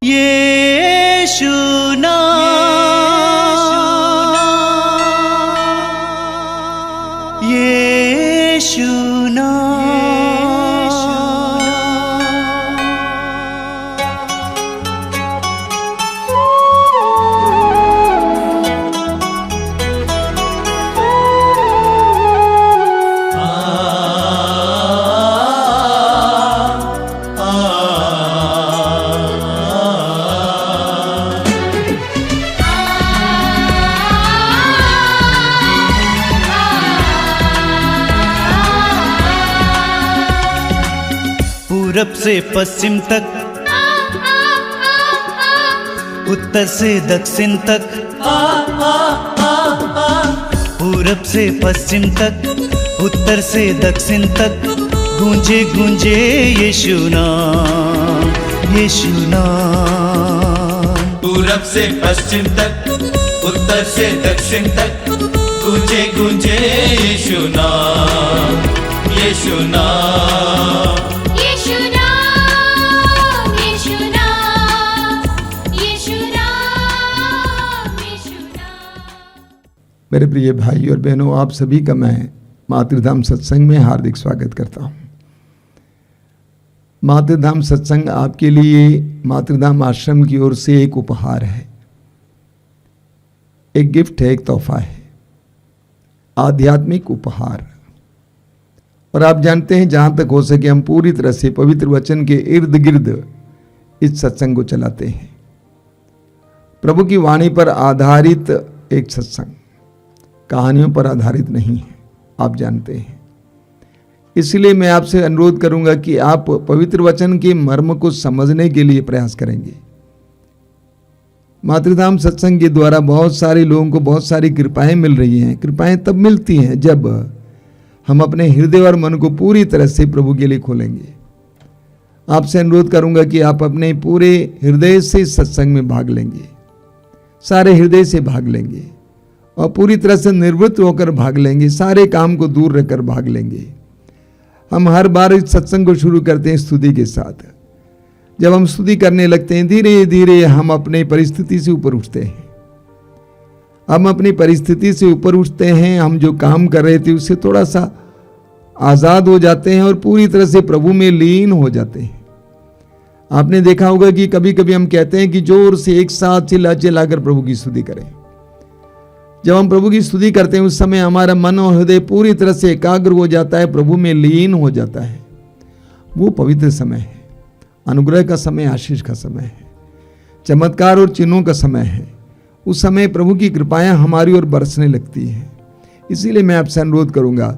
यीशु नाम, यीशु पूरब से पश्चिम तक, उत्तर से दक्षिण तक, पूरब से पश्चिम तक, उत्तर से दक्षिण तक, गूंजे गूंजे यीशु नाम, यीशु नाम। पूरब से पश्चिम तक, उत्तर से दक्षिण तक, गूंजे गूंजे यीशु नाम, यीशु नाम। मेरे प्रिय भाई और बहनों, आप सभी का मैं मातृधाम सत्संग में हार्दिक स्वागत करता हूँ। मातृधाम सत्संग आपके लिए मातृधाम आश्रम की ओर से एक उपहार है, एक गिफ्ट है, एक तोहफा है, आध्यात्मिक उपहार। और आप जानते हैं, जहाँ तक हो सके हम पूरी तरह से पवित्र वचन के इर्द गिर्द इस सत्संग को चलाते हैं। प्रभु की वाणी पर आधारित एक सत्संग, कहानियों पर आधारित नहीं है, आप जानते हैं। इसलिए मैं आपसे अनुरोध करूंगा कि आप पवित्र वचन के मर्म को समझने के लिए प्रयास करेंगे। मातृधाम सत्संग के द्वारा बहुत सारे लोगों को बहुत सारी कृपाएं मिल रही हैं। कृपाएं तब मिलती हैं जब हम अपने हृदय और मन को पूरी तरह से प्रभु के लिए खोलेंगे। आपसे अनुरोध करूंगा कि आप अपने पूरे हृदय से इस सत्संग में भाग लेंगे, सारे हृदय से भाग लेंगे और पूरी तरह से निर्वृत्त होकर भाग लेंगे, सारे काम को दूर रखकर भाग लेंगे। हम हर बार इस सत्संग को शुरू करते हैं स्तुति के साथ। जब हम स्तुति करने लगते हैं, धीरे धीरे हम अपनी परिस्थिति से ऊपर उठते हैं। हम अपनी परिस्थिति से ऊपर उठते हैं, हम जो काम कर रहे थे उससे थोड़ा सा आज़ाद हो जाते हैं और पूरी तरह से प्रभु में लीन हो जाते हैं। आपने देखा होगा कि कभी कभी हम कहते हैं कि जोर से एक साथ चिल्ला चिल्लाकर प्रभु की स्तुति करें। जब हम प्रभु की स्तुति करते हैं उस समय हमारा मन और हृदय पूरी तरह से एकाग्र हो जाता है, प्रभु में लीन हो जाता है। वो पवित्र समय है, अनुग्रह का समय, आशीष का समय है, चमत्कार और चिन्हों का समय है। उस समय प्रभु की कृपाएं हमारी ओर बरसने लगती हैं। इसीलिए मैं आपसे अनुरोध करूंगा,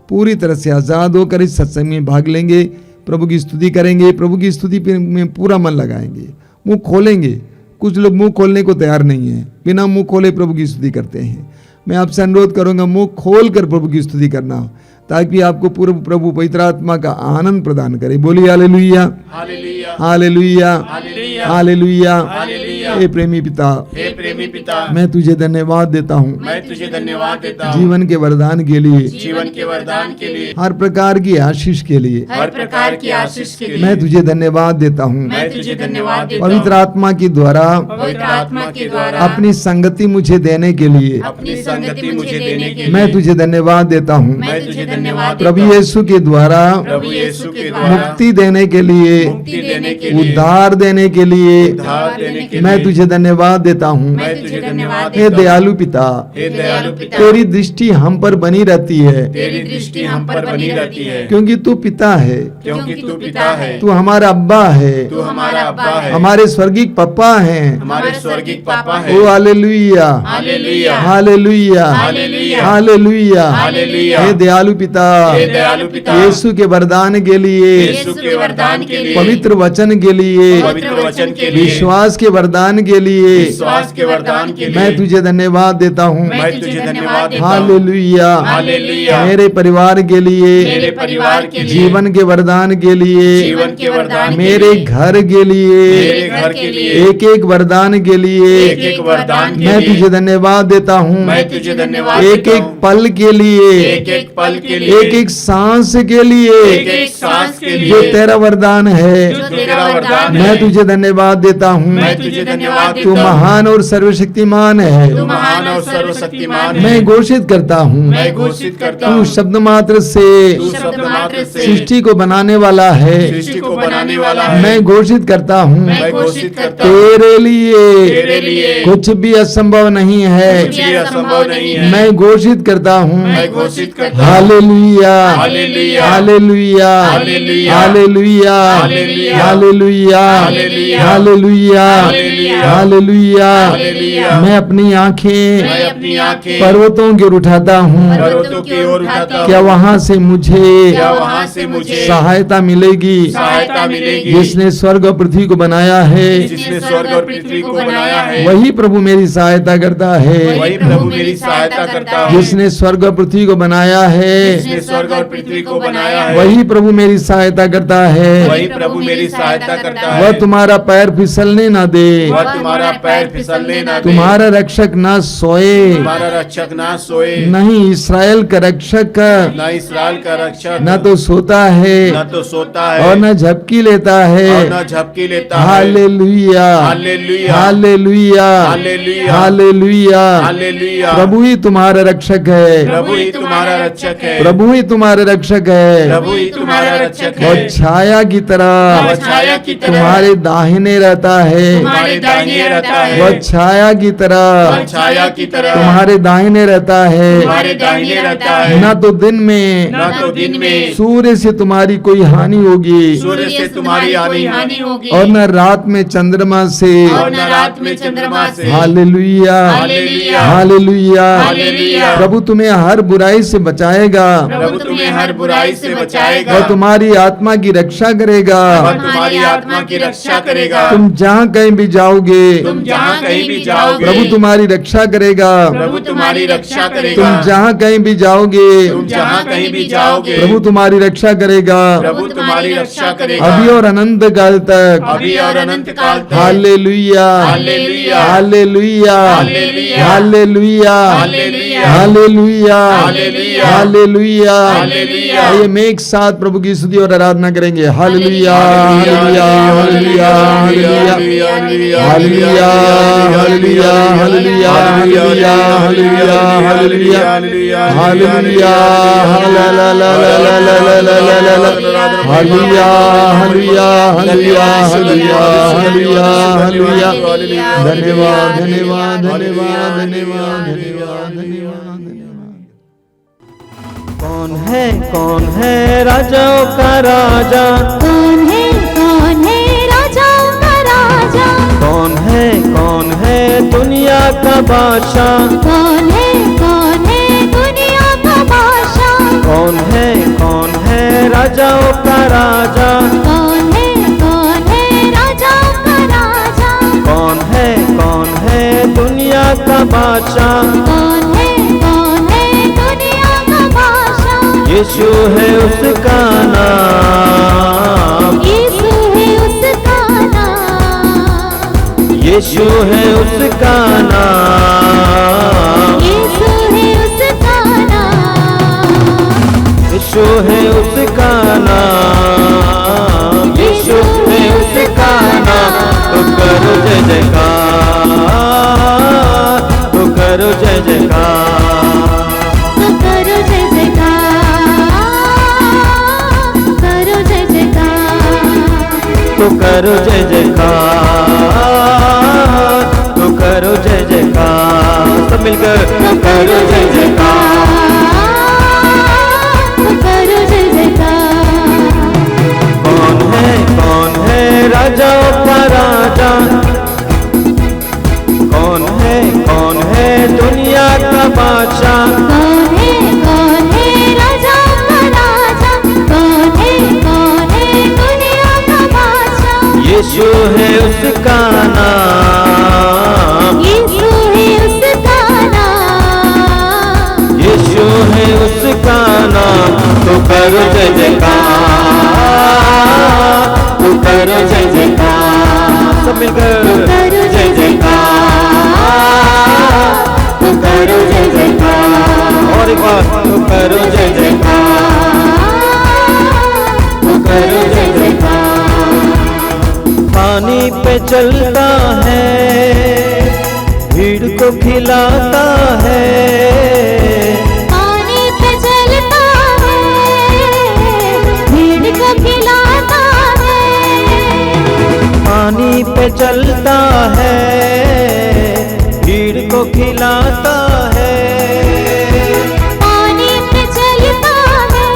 पूरी तरह से आज़ाद होकर इस सत्संग में भाग लेंगे, प्रभु की स्तुति करेंगे, प्रभु की स्तुति में पूरा मन लगाएंगे, मुंह खोलेंगे। कुछ लोग मुंह खोलने को तैयार नहीं है, बिना मुंह खोले प्रभु की स्तुति करते हैं। मैं आपसे अनुरोध करूंगा, मुंह खोल कर प्रभु की स्तुति करना, ताकि आपको पूर्व प्रभु पवित्र आत्मा का आनंद प्रदान करे। बोलिए हालेलुया, हालेलुया, हालेलुया, हालेलुया। हे प्रेमी पिता, हे प्रेमी पिता, मैं तुझे धन्यवाद देता हूँ, मैं तुझे धन्यवाद देता हूँ जीवन के वरदान के लिए, जीवन के वरदान के लिए, हर प्रकार की आशीष के लिए, हर प्रकार की आशीष के लिए। मैं तुझे धन्यवाद देता हूँ। मैं तुझे धन्यवाद देता हूँ पवित्र आत्मा के द्वारा, पवित्र आत्मा के द्वारा अपनी संगति मुझे देने के लिए, अपनी संगति मुझे देने के लिए मैं तुझे धन्यवाद देता हूँ। मैं तुझे धन्यवाद प्रभु यीशु के द्वारा प्रभु यीशु के द्वारा मुक्ति देने के लिए, मुक्ति देने के लिए, उद्धार देने के लिए उद्धार देने के मैं लिए तुझे धन्यवाद देता हूँ। मैं तुझे धन्यवाद हे देता हूँ। दयालु पिता, हे दयालु पिता, तेरी दृष्टि हम पर बनी रहती है, तेरी दृष्टि हम पर बनी रहती है, क्योंकि तू पिता है, क्योंकि तू पिता है, तू हमारा अब्बा है, तू हमारा अब्बा है, हमारे स्वर्गीय पप्पा हैं। हमारे स्वर्गीय पापा है। ओ हालेलुया, हालेलुया, हालेलुया, हालेलुया, हालेलुया। हालेलुया। हे दयालु पिता, हे दयालु पिता, यीशु के वरदान के लिए, यीशु के वरदान के लिए, पवित्र वचन के लिए, पवित्र वचन के लिए, विश्वास के वरदान वरदान के लिए विश्वास के वरदान के लिए मैं तुझे धन्यवाद देता हूँ। मैं तुझे धन्यवाद देता हूँ। Hallelujah, hallelujah. मेरे परिवार के लिए, मेरे परिवार के लिए, जीवन के वरदान के लिए, जीवन के वरदान के मेरे लिए, घर के लिए, मेरे घर के लिए, एक एक वरदान के लिए एक एक वरदान के मैं लिए तुझे धन्यवाद देता हूँ। मैं तुझे धन्यवाद एक देता एक हूँ। पल के लिए, एक एक पल के लिए, एक एक सांस के लिए एक एक सांस के जो लिए तेरा वरदान है, जो तेरा वरदान मैं है, तुझे धन्यवाद देता हूँ। मैं तुझे धन्यवाद तू देता हूँ। महान और सर्वशक्तिमान है। तू महान और सर्वशक्तिमान है। मैं घोषित करता हूँ, मैं घोषित करता तू हूँ। शब्द मात्र से तू शब्द मात्र से सृष्टि को बनाने वाला है। सृष्टि को बनाने वाला है। मैं घोषित करता हूँ, मैं घोषित करता हूँ। तेरे लिए तेरे लिए कुछ भी असंभव नहीं है। कुछ भी असंभव नहीं है। मैं घोषित करता हूँ, मैं घोषित करता हूँ। हालेलुया, हालेलुया, हालेलुया, हालेलुया, हालेलुया, हालेलुया, हालेलुया, हालेलुया, हालेलुया, हालेलुया, हालेलुया। हालेलुया। मैं अपनी आंखें मैं अपनी आंखें पर्वतों की ओर उठाता हूँ, पर्वतों की ओर उठाता हूँ। क्या वहाँ से मुझे क्या वहाँ से मुझे सहायता मिलेगी? सहायता मिलेगी? जिसने स्वर्ग और पृथ्वी को बनाया है, जिसने स्वर्ग और पृथ्वी को बनाया है, वही प्रभु मेरी सहायता करता है। वही प्रभु मेरी सहायता करता है। जिसने स्वर्ग और पृथ्वी को बनाया है, जिसने स्वर्ग और पृथ्वी को बनाया है, वही प्रभु मेरी सहायता करता है। वही प्रभु मेरी सहायता करता है। वह तुम्हारा पैर फिसलने न दे, वह तुम्हारा पैर फिसलने ना दे। तुम्हारा रक्षक न सोए। तुम्हारा रक्षक ना सोए। नहीं, इसराइल का रक्षक न इसराइल का रक्षक न तो सोता है न तो सोता है और न झपकी लेता है। और न झपकी लेता है। हालेलुया, हालेलुया, हालेलुया, हालेलुया, हालेलुया। हालेलुया। प्रभु ही तुम्हारा रक्षक है, प्रभु ही तुम्हारा रक्षक है। प्रभु ही तुम्हारा रक्षक है। प्रभु ही तुम्हारा रक्षक है। और छाया की तरह वह छाया की तरह तुम्हारे दाहिने रहता है। तुम्हारे दाहिने रहता है। वह छाया की वह तरह छाया की तरह तुम्हारे दाहिने रहता है। तुम्हारे दाहिने रहता है। न तो दिन में न तो दिन में सूर्य से तुम्हारी कोई हानि होगी सूर्य से तुम्हारी हानि होगी और न रात में चंद्रमा से। और न रात में चंद्रमा से। हालेलुया, हालेलुया, हालेलुया। हालेलुया। प्रभु तुम्हें हर बुराई से बचाएगा, प्रभु तुम्हें हर बुराई से बचाएगा। और तुम्हारी आत्मा की रक्षा करेगा। वह तुम्हारी आत्मा की रक्षा करेगा। तुम जहाँ कहीं भी जाओगे, तुम जहाँ कहीं भी जाओगे, प्रभु तुम्हारी रक्षा करेगा। प्रभु तुम्हारी रक्षा तुम करेगा। जहाँ कहीं भी जाओगे, तुम जहाँ कहीं भी जाओगे, प्रभु तुम्हारी रक्षा करेगा। प्रभु तुम्हारी रक्षा करेगा। अभी और अनंत काल तक। अभी और अनंत काल तक। हालेलुया, हालेलुया, हालेलुया, हालेलुया, हालेलुया, हालेलुया, हालेलुया, हालेलुया, हालेलुया। हालेलुया। आइए मैं एक साथ प्रभु की स्तुति और आराधना करेंगे। हालेलुया, हालेलुया, हालेलुया, हालेलुया, हालेलुया, हालेलुया, हालेलुया, हालेलुया, हालेलुया, हालेलुया, हालेलुया, हालेलुया, हालेलुया, हालेलुया, हालेलुया, हालेलुया, हालेलुया। धन्यवाद, धन्यवाद, धन्यवाद, धन्यवाद, धन्यवाद, धन्यवाद, धन्यवाद। कौन है राजाओं का राजा? कौन है राजाओं का राजा? कौन है दुनिया का बादशाह? कौन है दुनिया का बादशाह? कौन है राजाओं का राजा? कौन है राजाओं का राजा? कौन है दुनिया का बादशाह? कौन है दुनिया का बादशाह? यीशु है उसका नाम, यीशु है उसका नाम, यीशु है उसका नाम, यीशु है उसका नाम, यीशु है उसका नाम, यीशु है उसका नाम। तो करो जय जयकार, तो करो जय जयकार, तो करो जय जयकार, करो जय जयकार, तो करो जय जयकार, तो करो जय जयकार। सब मिलकर तो करो जय जयकार, तो करो जय जयकार। कौन है राजाओं का राजा? कौन है दुनिया का बादशाह? कौन है राजाओं का राजा? कौन है दुनिया का बादशाह? यीशु है उसका नाम, तो करो जय जयकार, तो करो जय जयकार, सब मिलकर करो जय जयकार, तो करो जय जयकार, और एक बार तो करो जय जयकार, तो करो जय जयकार। पानी पे चलता है, भीड़ को खिलाता है, पानी पे चलता है, भीड़ को खिलाता है, पानी पे चलता है, भीड़ को खिलाता है, पानी पे चलता है,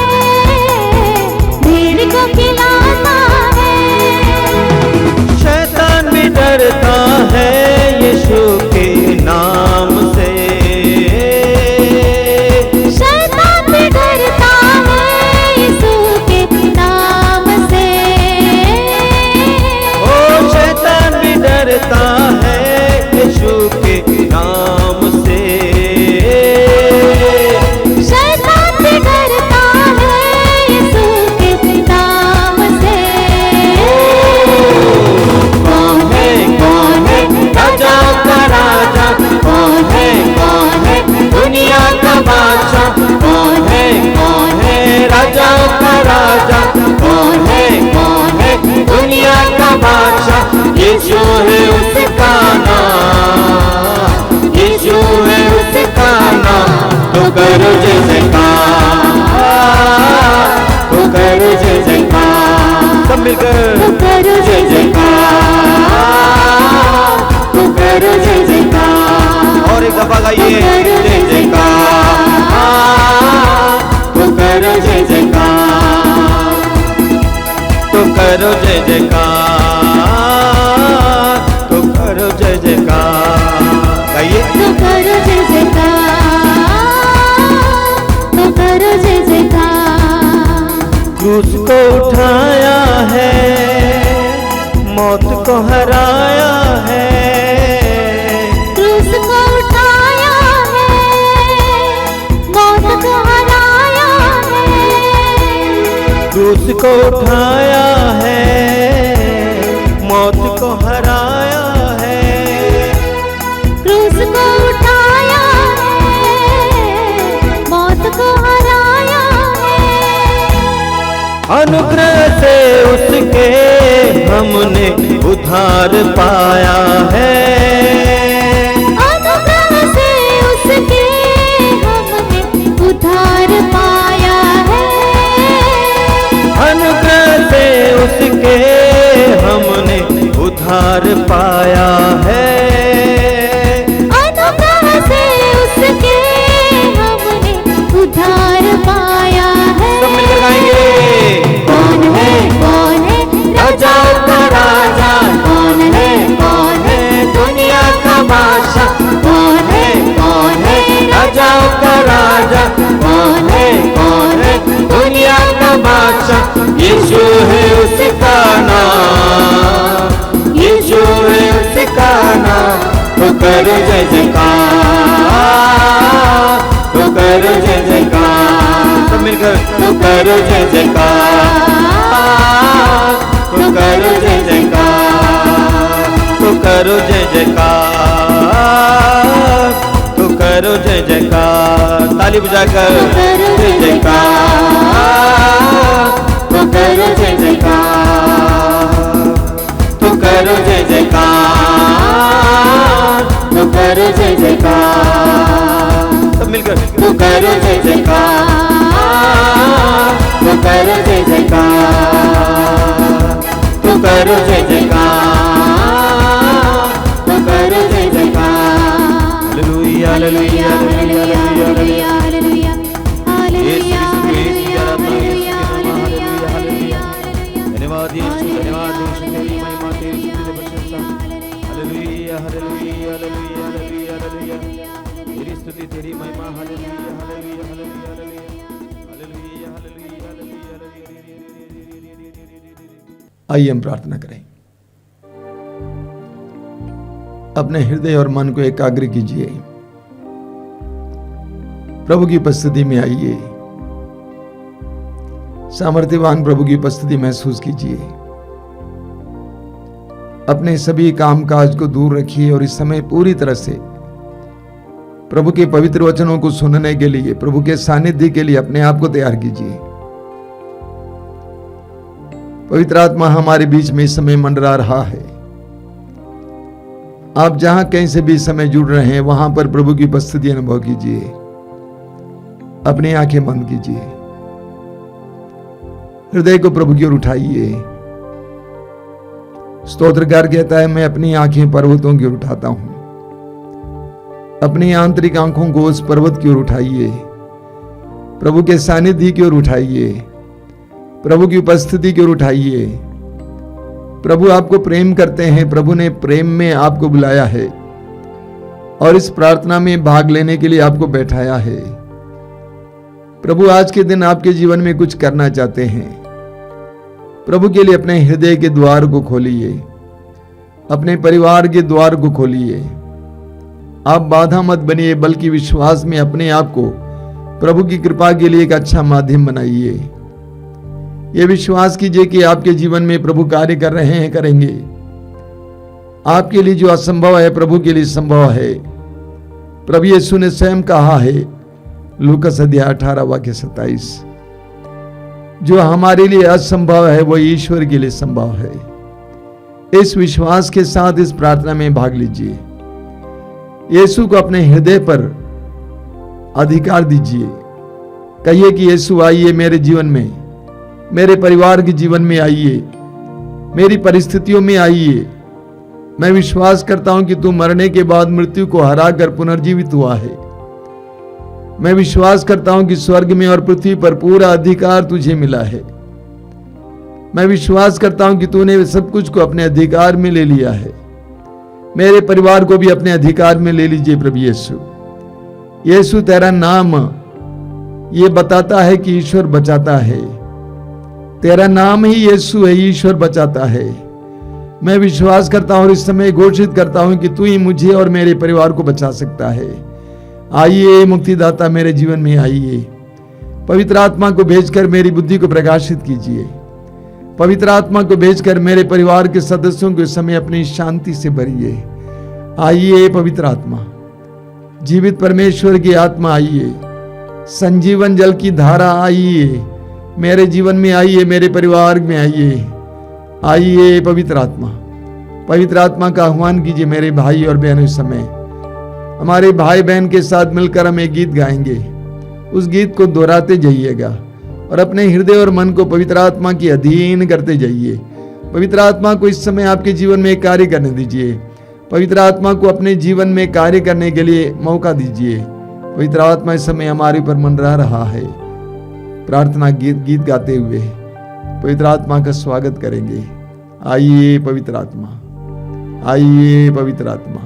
भीड़ को खिलाता है। शैतान भी डरता है यीशु के नाम से, शैतान भी डरता है यीशु के नाम से, ओ शैतान भी डरता है यीशु के नाम से, शैतान भी डरता है यीशु के नाम से। कौन है राजाओं का राजा, कौन है दुनिया का बादशाह, कौन है राजाओं का राजा, कौन है दुनिया का बादशाह, यीशु है उसका नाम, यीशु है उसका नाम, तो करो जय जयकार, तो करो जय जयकार, सब मिलकर तो करो जय जयकार, तो करो जय जयकार, और एक दफा गाइए जय जयकार, तो करो जय जयकार, तो करो जय जयकार, तो करो जय जयकार, गाइए तो करो जय जयकार, तो करो जय जयकार। क्रूस को उठाया है, मौत को हराया है, क्रूस को उठाया है, मौत को हराया है, क्रूस को उठाया है, मौत को हराया है, क्रूस को उठाया है, मौत को हराया है। अनुग्रह से उसके हमने उद्धार पाया है, अनुग्रह से उसके हमने उद्धार पाया है, अनुग्रह से उसके हमने उद्धार पाया है, अनुग्रह से उसके हमने उद्धार पाया है। सब मिलकर गाएंगे कौन है राजाओं का राजा, कौन है दुनिया का बादशाह, कौन है राजाओं का राजा, कौन है दुनिया का बादशाह, यीशु है उसका नाम, यीशु है उसका नाम, तो करो जय जयकार, तो करो जय जयकार, सब मिलकर तो करो जय जयकार, तो करो जय जयकार, तो करो जय जयकार, तो करो जय जयकार, ताली बजाकर जय जयकार, तो करो जय जयकार, तो करो जय जयकार, तो करो जय जयकार, सब मिलकर तो करो जय जयकार, तो करो जय जयकार, तो करो जय जयकार, तो करो जय जयकार, हालेलुया हालेलुया हालेलुया हालेलुया, हालेलुया यीशु हालेलुया हालेलुया हालेलुया हालेलुया, धन्यवाद यीशु, धन्यवाद यीशु, तेरी महिमा तेरी स्तुति प्रशंसा, हालेलुया हालेलुया हालेलुया हालेलुया हालेलुया, तेरी स्तुति तेरी महिमा, हालेलुया हालेलुया हालेलुया हालेलुया हालेलुया हालेलुया हालेलुया। आइए हम प्रार्थना करें। अपने हृदय और मन को एकाग्र कीजिए, प्रभु की उपस्थिति में आइए सामर्थ्यवान प्रभु की उपस्थिति महसूस कीजिए। अपने सभी कामकाज को दूर रखिए और इस समय पूरी तरह से प्रभु के पवित्र वचनों को सुनने के लिए, प्रभु के सानिध्य के लिए अपने आप को तैयार कीजिए। पवित्र आत्मा हमारे बीच में इस समय मंडरा रहा है। आप जहां कहीं से भी इस समय जुड़ रहे हैं वहां पर प्रभु की उपस्थिति अनुभव कीजिए। अपनी आंखें बंद कीजिए, हृदय को प्रभु की ओर उठाइए। स्तोत्रकार कहता है, मैं अपनी आंखें पर्वतों की ओर उठाता हूं। अपनी आंतरिक आंखों को उस पर्वत की ओर उठाइए, प्रभु के सानिध्य की ओर उठाइए, प्रभु की उपस्थिति की ओर उठाइए। प्रभु आपको प्रेम करते हैं। प्रभु ने प्रेम में आपको बुलाया है और इस प्रार्थना में भाग लेने के लिए आपको बैठाया है। प्रभु आज के दिन आपके जीवन में कुछ करना चाहते हैं। प्रभु के लिए अपने हृदय के द्वार को खोलिए, अपने परिवार के द्वार को खोलिए। आप बाधा मत बनिए, बल्कि विश्वास में अपने आप को प्रभु की कृपा के लिए एक अच्छा माध्यम बनाइए। ये विश्वास कीजिए कि आपके जीवन में प्रभु कार्य कर रहे हैं, करेंगे। आपके लिए जो असंभव है प्रभु के लिए संभव है। प्रभु यीशु ने स्वयं कहा है, लूकास अध्याय 18 वाक्य 27, जो हमारे लिए असंभव है वो ईश्वर के लिए संभव है। इस विश्वास के साथ इस प्रार्थना में भाग लीजिए। यीशु को अपने हृदय पर अधिकार दीजिए। कहिए कि यीशु आइए मेरे जीवन में, मेरे परिवार के जीवन में आइए, मेरी परिस्थितियों में आइए। मैं विश्वास करता हूं कि तू मरने के बाद मृत्यु को हराकर पुनर्जीवित हुआ है। मैं विश्वास करता हूं कि स्वर्ग में और पृथ्वी पर पूरा अधिकार तुझे मिला है। मैं विश्वास करता हूं कि तूने सब कुछ को अपने अधिकार में ले लिया है। मेरे परिवार को भी अपने अधिकार में ले लीजिए प्रभु यीशु। यीशु तेरा नाम ये बताता है कि ईश्वर बचाता है। तेरा नाम ही यीशु है, ईश्वर बचाता है। मैं विश्वास करता हूं और इस समय घोषित करता हूं कि तू ही मुझे और मेरे परिवार को बचा सकता है। आइए मुक्तिदाता मेरे जीवन में आइए। पवित्र आत्मा को भेजकर मेरी बुद्धि को प्रकाशित कीजिए। पवित्र आत्मा को भेजकर मेरे परिवार के सदस्यों को इस समय अपनी शांति से भरिए। आइए पवित्र आत्मा, जीवित परमेश्वर की आत्मा आइए। संजीवन जल की धारा आइए, मेरे जीवन में आइए, मेरे परिवार में आइए। आइए पवित्र आत्मा, पवित्र आत्मा का आह्वान कीजिए। मेरे भाई और बहनों, इस समय हमारे भाई बहन के साथ मिलकर हम एक गीत गाएंगे। उस गीत को दोहराते जाइएगा और अपने हृदय और मन को पवित्र आत्मा की अधीन करते जाइए। पवित्र आत्मा को इस समय आपके जीवन में कार्य करने दीजिए। पवित्र आत्मा को अपने जीवन में कार्य करने के लिए मौका दीजिए। पवित्र आत्मा इस समय हमारे ऊपर मंडरा रहा है। प्रार्थना गीत गाते हुए पवित्र आत्मा का स्वागत करेंगे। आइए पवित्र आत्मा, आइए पवित्र आत्मा,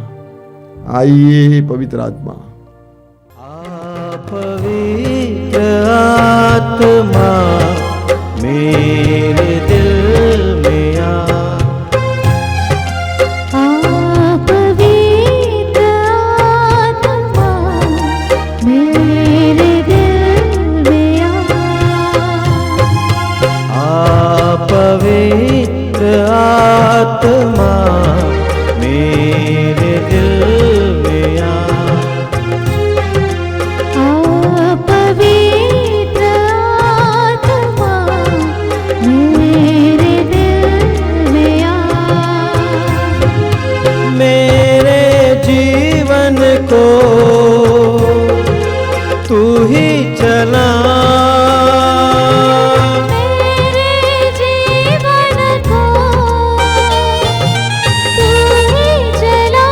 आइए पवित्र आत्मा। पवित्र आत्मा मेरे दिल में आ। पवित्र आत्मा मेरे दिल में आ। पवित्र आत्मा मेरे दिल में आ। पवित्र आत्मा मेरे दिल में मेरे जीवन को तू ही चला। मेरे जीवन को तू ही चला।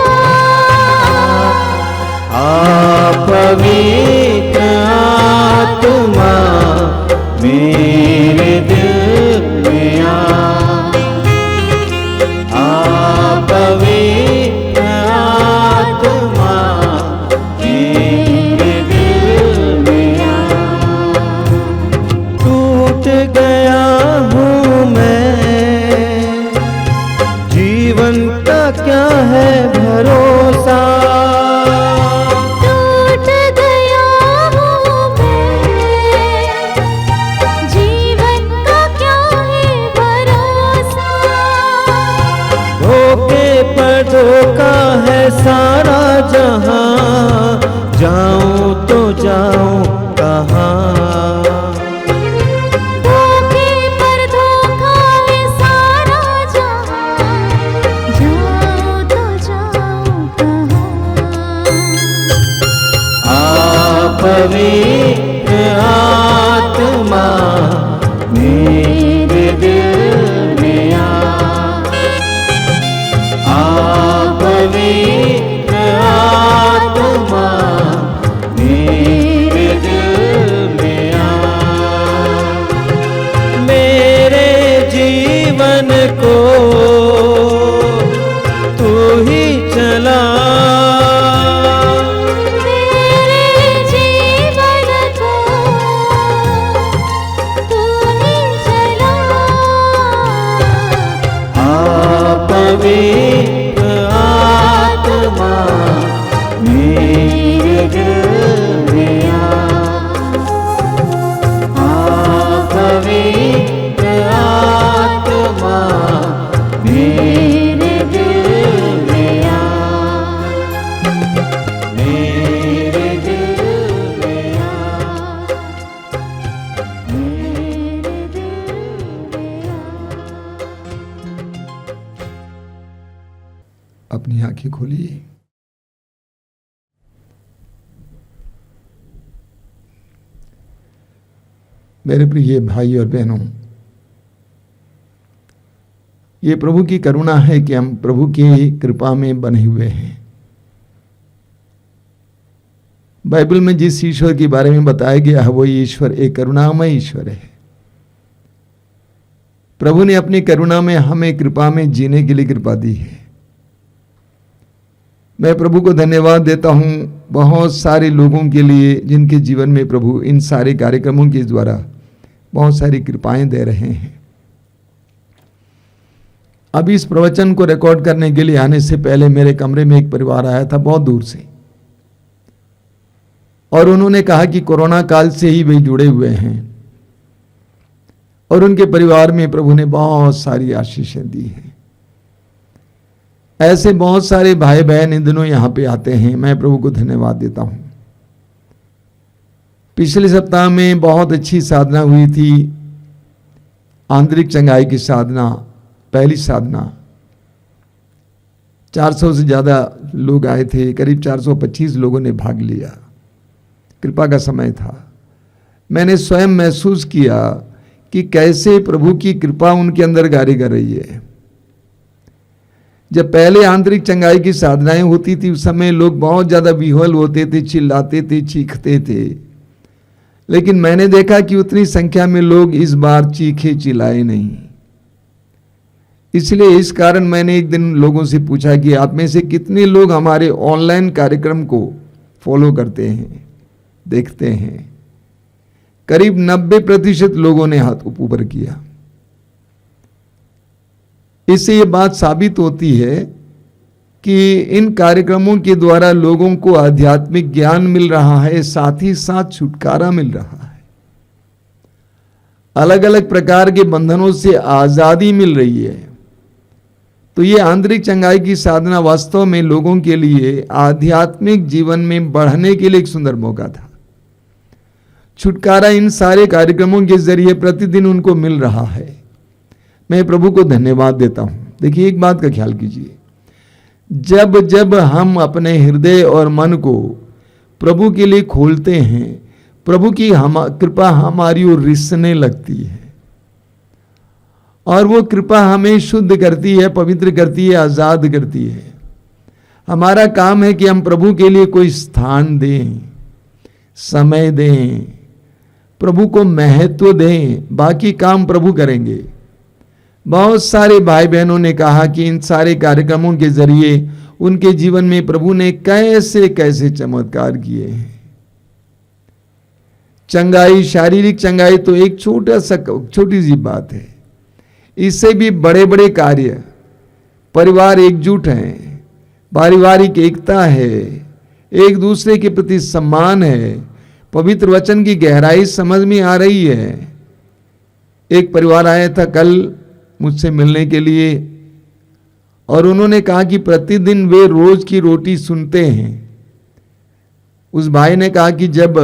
को तू ही चला, मेरे जीवन को तू ही चला। पवित्र आत्मा मेरे दिल में आ, पवित्र आत्मा मेरे दिल में आ, मेरे दिल में आ, मेरे दिल में आ। अपनी आंखें खोलिए। मेरे प्रिय भाई और बहनों, ये प्रभु की करुणा है कि हम प्रभु की कृपा में बने हुए हैं। बाइबल में जिस ईश्वर के बारे में बताया गया है वो ईश्वर एक करुणामय ईश्वर है। प्रभु ने अपनी करुणा में हमें कृपा में जीने के लिए कृपा दी है। मैं प्रभु को धन्यवाद देता हूं बहुत सारे लोगों के लिए जिनके जीवन में प्रभु इन सारे कार्यक्रमों के द्वारा बहुत सारी कृपाएं दे रहे हैं। अभी इस प्रवचन को रिकॉर्ड करने के लिए आने से पहले मेरे कमरे में एक परिवार आया था बहुत दूर से, और उन्होंने कहा कि कोरोना काल से ही वे जुड़े हुए हैं और उनके परिवार में प्रभु ने बहुत सारी आशीषें दी हैं। ऐसे बहुत सारे भाई बहन इन दिनों यहां पे आते हैं, मैं प्रभु को धन्यवाद देता हूं। पिछले सप्ताह में बहुत अच्छी साधना हुई थी, आंतरिक चंगाई की साधना, पहली साधना। 400 से ज़्यादा लोग आए थे, करीब 425 लोगों ने भाग लिया। कृपा का समय था। मैंने स्वयं महसूस किया कि कैसे प्रभु की कृपा उनके अंदर कार्य कर रही है। जब पहले आंतरिक चंगाई की साधनाएं होती थी उस समय लोग बहुत ज़्यादा विह्वल होते थे, चिल्लाते थे, चीखते थे, लेकिन मैंने देखा कि उतनी संख्या में लोग इस बार चीखे चिल्लाए नहीं। इसलिए इस कारण मैंने एक दिन लोगों से पूछा कि आप में से कितने लोग हमारे ऑनलाइन कार्यक्रम को फॉलो करते हैं, देखते हैं। करीब 90% लोगों ने हाथ ऊपर किया। इससे ये बात साबित होती है कि इन कार्यक्रमों के द्वारा लोगों को आध्यात्मिक ज्ञान मिल रहा है, साथ ही साथ छुटकारा मिल रहा है, अलग अलग प्रकार के बंधनों से आजादी मिल रही है। तो ये आंतरिक चंगाई की साधना वास्तव में लोगों के लिए आध्यात्मिक जीवन में बढ़ने के लिए एक सुंदर मौका था। छुटकारा इन सारे कार्यक्रमों के जरिए प्रतिदिन उनको मिल रहा है। मैं प्रभु को धन्यवाद देता हूं। देखिए, एक बात का ख्याल कीजिए, जब जब हम अपने हृदय और मन को प्रभु के लिए खोलते हैं, प्रभु की कृपा हमारी ओर रिसने लगती है और वो कृपा हमें शुद्ध करती है, पवित्र करती है, आजाद करती है। हमारा काम है कि हम प्रभु के लिए कोई स्थान दें, समय दें, प्रभु को महत्व दें, बाकी काम प्रभु करेंगे। बहुत सारे भाई बहनों ने कहा कि इन सारे कार्यक्रमों के जरिए उनके जीवन में प्रभु ने कैसे कैसे चमत्कार किए हैं। चंगाई, शारीरिक चंगाई तो एक छोटी सी बात है, इससे भी बड़े बड़े कार्य, परिवार एकजुट हैं, पारिवारिक एकता है, एक दूसरे के प्रति सम्मान है, पवित्र वचन की गहराई समझ में आ रही है। एक परिवार आया था कल मुझसे मिलने के लिए और उन्होंने कहा कि प्रतिदिन वे रोज की रोटी सुनते हैं। उस भाई ने कहा कि जब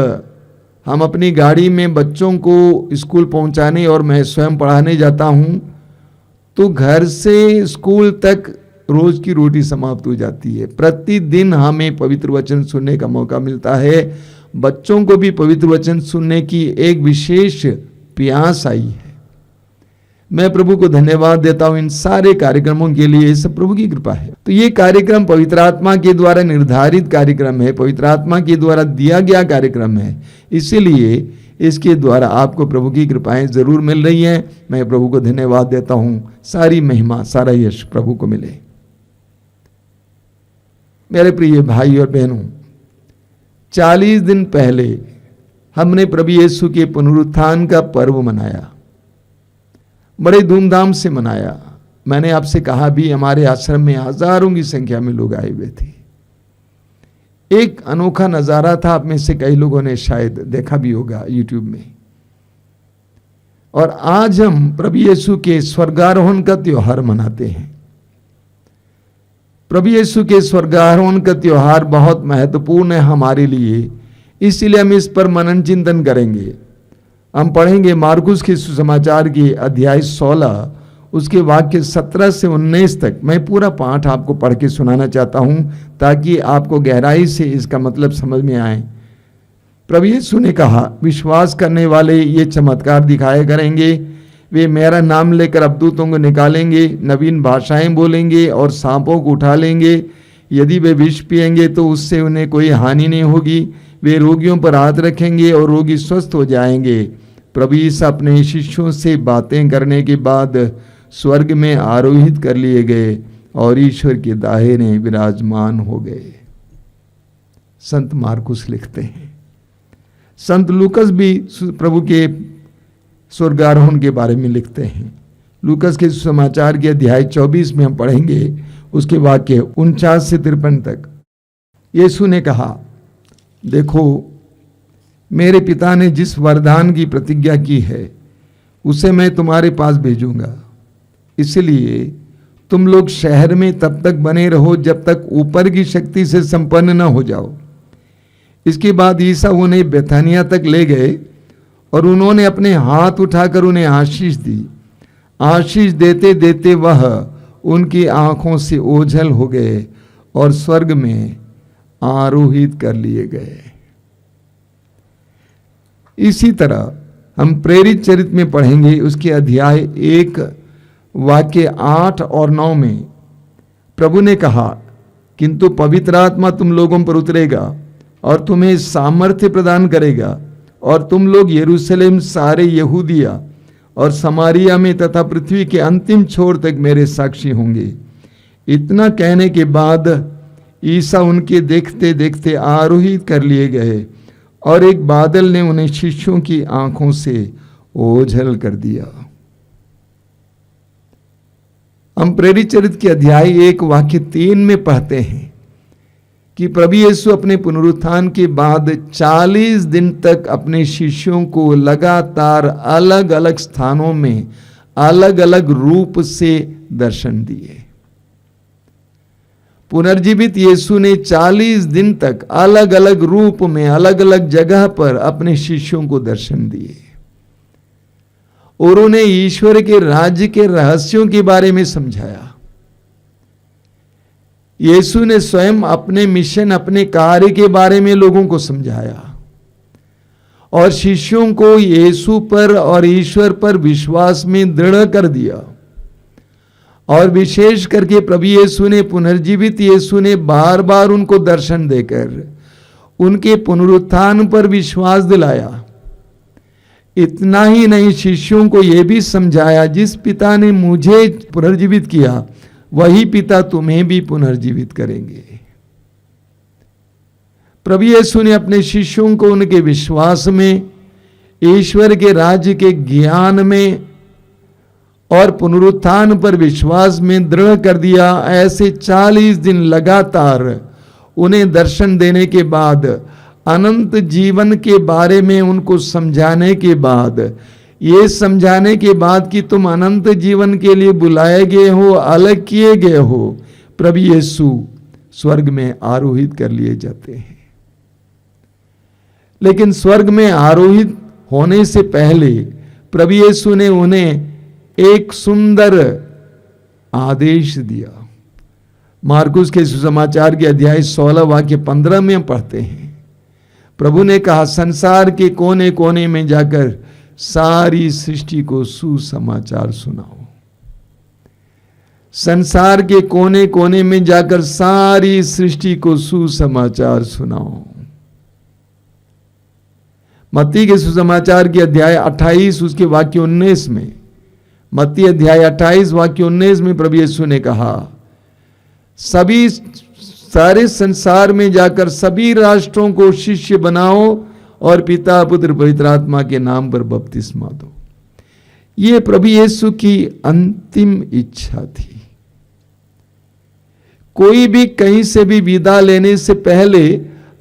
हम अपनी गाड़ी में बच्चों को स्कूल पहुंचाने और मैं स्वयं पढ़ाने जाता हूं तो घर से स्कूल तक रोज की रोटी समाप्त हो जाती है। प्रतिदिन हमें पवित्र वचन सुनने का मौका मिलता है। बच्चों को भी पवित्र वचन सुनने की एक विशेष प्यास आई है। मैं प्रभु को धन्यवाद देता हूं इन सारे कार्यक्रमों के लिए। सब प्रभु की कृपा है। तो ये कार्यक्रम पवित्र आत्मा के द्वारा निर्धारित कार्यक्रम है, पवित्र आत्मा के द्वारा दिया गया कार्यक्रम है। इसीलिए इसके द्वारा आपको प्रभु की कृपाएं जरूर मिल रही हैं। मैं प्रभु को धन्यवाद देता हूं। सारी महिमा, सारा यश प्रभु को मिले। मेरे प्रिय भाई और बहनों, 40 दिन पहले हमने प्रभु यीशु के पुनरुत्थान का पर्व मनाया, बड़े धूमधाम से मनाया। मैंने आपसे कहा भी, हमारे आश्रम में हजारों की संख्या में लोग आए हुए थे। एक अनोखा नजारा था, आप में से कई लोगों ने शायद देखा भी होगा यूट्यूब में। और आज हम प्रभु यीशु के स्वर्गारोहण का त्योहार मनाते हैं। प्रभु यीशु के स्वर्गारोहण का त्योहार बहुत महत्वपूर्ण है हमारे लिए, इसलिए हम इस पर मनन चिंतन करेंगे। हम पढ़ेंगे मार्कुस के सुसमाचार की अध्याय 16, उसके वाक्य 17 से 19 तक। मैं पूरा पाठ आपको पढ़ के सुनाना चाहता हूं ताकि आपको गहराई से इसका मतलब समझ में आए। प्रभु यीशु ने कहा, विश्वास करने वाले ये चमत्कार दिखाया करेंगे। वे मेरा नाम लेकर अबदूतों को निकालेंगे, नवीन भाषाएं बोलेंगे और सांपों को उठा लेंगे। यदि वे विष पिएंगे तो उससे उन्हें कोई हानि नहीं होगी। वे रोगियों पर हाथ रखेंगे और रोगी स्वस्थ हो जाएंगे। प्रभु यीशु अपने शिष्यों से बातें करने के बाद स्वर्ग में आरोहित कर लिए गए और ईश्वर के दाहिने विराजमान हो गए। संत मार्कुस लिखते हैं। संत लूकस भी प्रभु के स्वर्गारोहण के बारे में लिखते हैं। लूकस के समाचार के अध्याय 24 में हम पढ़ेंगे, उसके वाक्य 49 से 53 तक। यीशु ने कहा, देखो, मेरे पिता ने जिस वरदान की प्रतिज्ञा की है उसे मैं तुम्हारे पास भेजूंगा। इसलिए तुम लोग शहर में तब तक बने रहो जब तक ऊपर की शक्ति से संपन्न न हो जाओ। इसके बाद ईसा उन्हें बेथानिया तक ले गए और उन्होंने अपने हाथ उठाकर उन्हें आशीष दी। आशीष देते देते वह उनकी आंखों से ओझल हो गए और स्वर्ग में आरोहित कर लिए गए। इसी तरह हम प्रेरित चरित्र में पढ़ेंगे, उसके अध्याय 1 वाक्य 8 और 9 में प्रभु ने कहा, किंतु पवित्र आत्मा तुम लोगों पर उतरेगा और तुम्हें सामर्थ्य प्रदान करेगा और तुम लोग यरूशलेम, सारे यहूदिया और समारिया में तथा पृथ्वी के अंतिम छोर तक मेरे साक्षी होंगे। इतना कहने के बाद ईसा उनके देखते देखते आरोहित कर लिए गए और एक बादल ने उन्हें शिष्यों की आंखों से ओझल कर दिया। हम प्रेरित चरित्र के अध्याय 1 वाक्य 3 में पढ़ते हैं कि प्रभु यीशु अपने पुनरुत्थान के बाद 40 दिन तक अपने शिष्यों को लगातार अलग अलग स्थानों में अलग अलग रूप से दर्शन दिए। पुनर्जीवित यीशु ने 40 दिन तक अलग अलग रूप में अलग अलग जगह पर अपने शिष्यों को दर्शन दिए और उन्हें ईश्वर के राज्य के रहस्यों के बारे में समझाया। यीशु ने स्वयं अपने मिशन, अपने कार्य के बारे में लोगों को समझाया और शिष्यों को यीशु पर और ईश्वर पर विश्वास में दृढ़ कर दिया। और विशेष करके प्रभु यीशु ने, पुनर्जीवित यीशु ने बार बार उनको दर्शन देकर उनके पुनरुत्थान पर विश्वास दिलाया। इतना ही नहीं, शिष्यों को यह भी समझाया, जिस पिता ने मुझे पुनर्जीवित किया वही पिता तुम्हें भी पुनर्जीवित करेंगे। प्रभु यीशु ने अपने शिष्यों को उनके विश्वास में, ईश्वर के राज्य के ज्ञान में और पुनरुत्थान पर विश्वास में दृढ़ कर दिया। ऐसे 40 दिन लगातार उन्हें दर्शन देने के बाद, अनंत जीवन के बारे में उनको समझाने के बाद, ये समझाने के बाद कि तुम अनंत जीवन के लिए बुलाए गए हो, अलग किए गए हो, प्रभु यीशु स्वर्ग में आरोहित कर लिए जाते हैं। लेकिन स्वर्ग में आरोहित होने से पहले प्रभु यीशु ने उन्हें एक सुंदर आदेश दिया। मार्कुस के सुसमाचार के अध्याय 16 वाक्य 15 में हम पढ़ते हैं, प्रभु ने कहा, संसार के कोने कोने में जाकर सारी सृष्टि को सुसमाचार सुनाओ। संसार के कोने कोने में जाकर सारी सृष्टि को सुसमाचार सुनाओ। मत्ती के सुसमाचार के अध्याय 28 उसके वाक्य 19 में, मत्ती अध्याय 28 वाक्य 19 में प्रभु यीशु ने कहा, सभी सारे संसार में जाकर सभी राष्ट्रों को शिष्य बनाओ और पिता पुत्र पवित्र आत्मा के नाम पर बपतिस्मा दो। ये प्रभु यीशु की अंतिम इच्छा थी। कोई भी कहीं से भी विदा लेने से पहले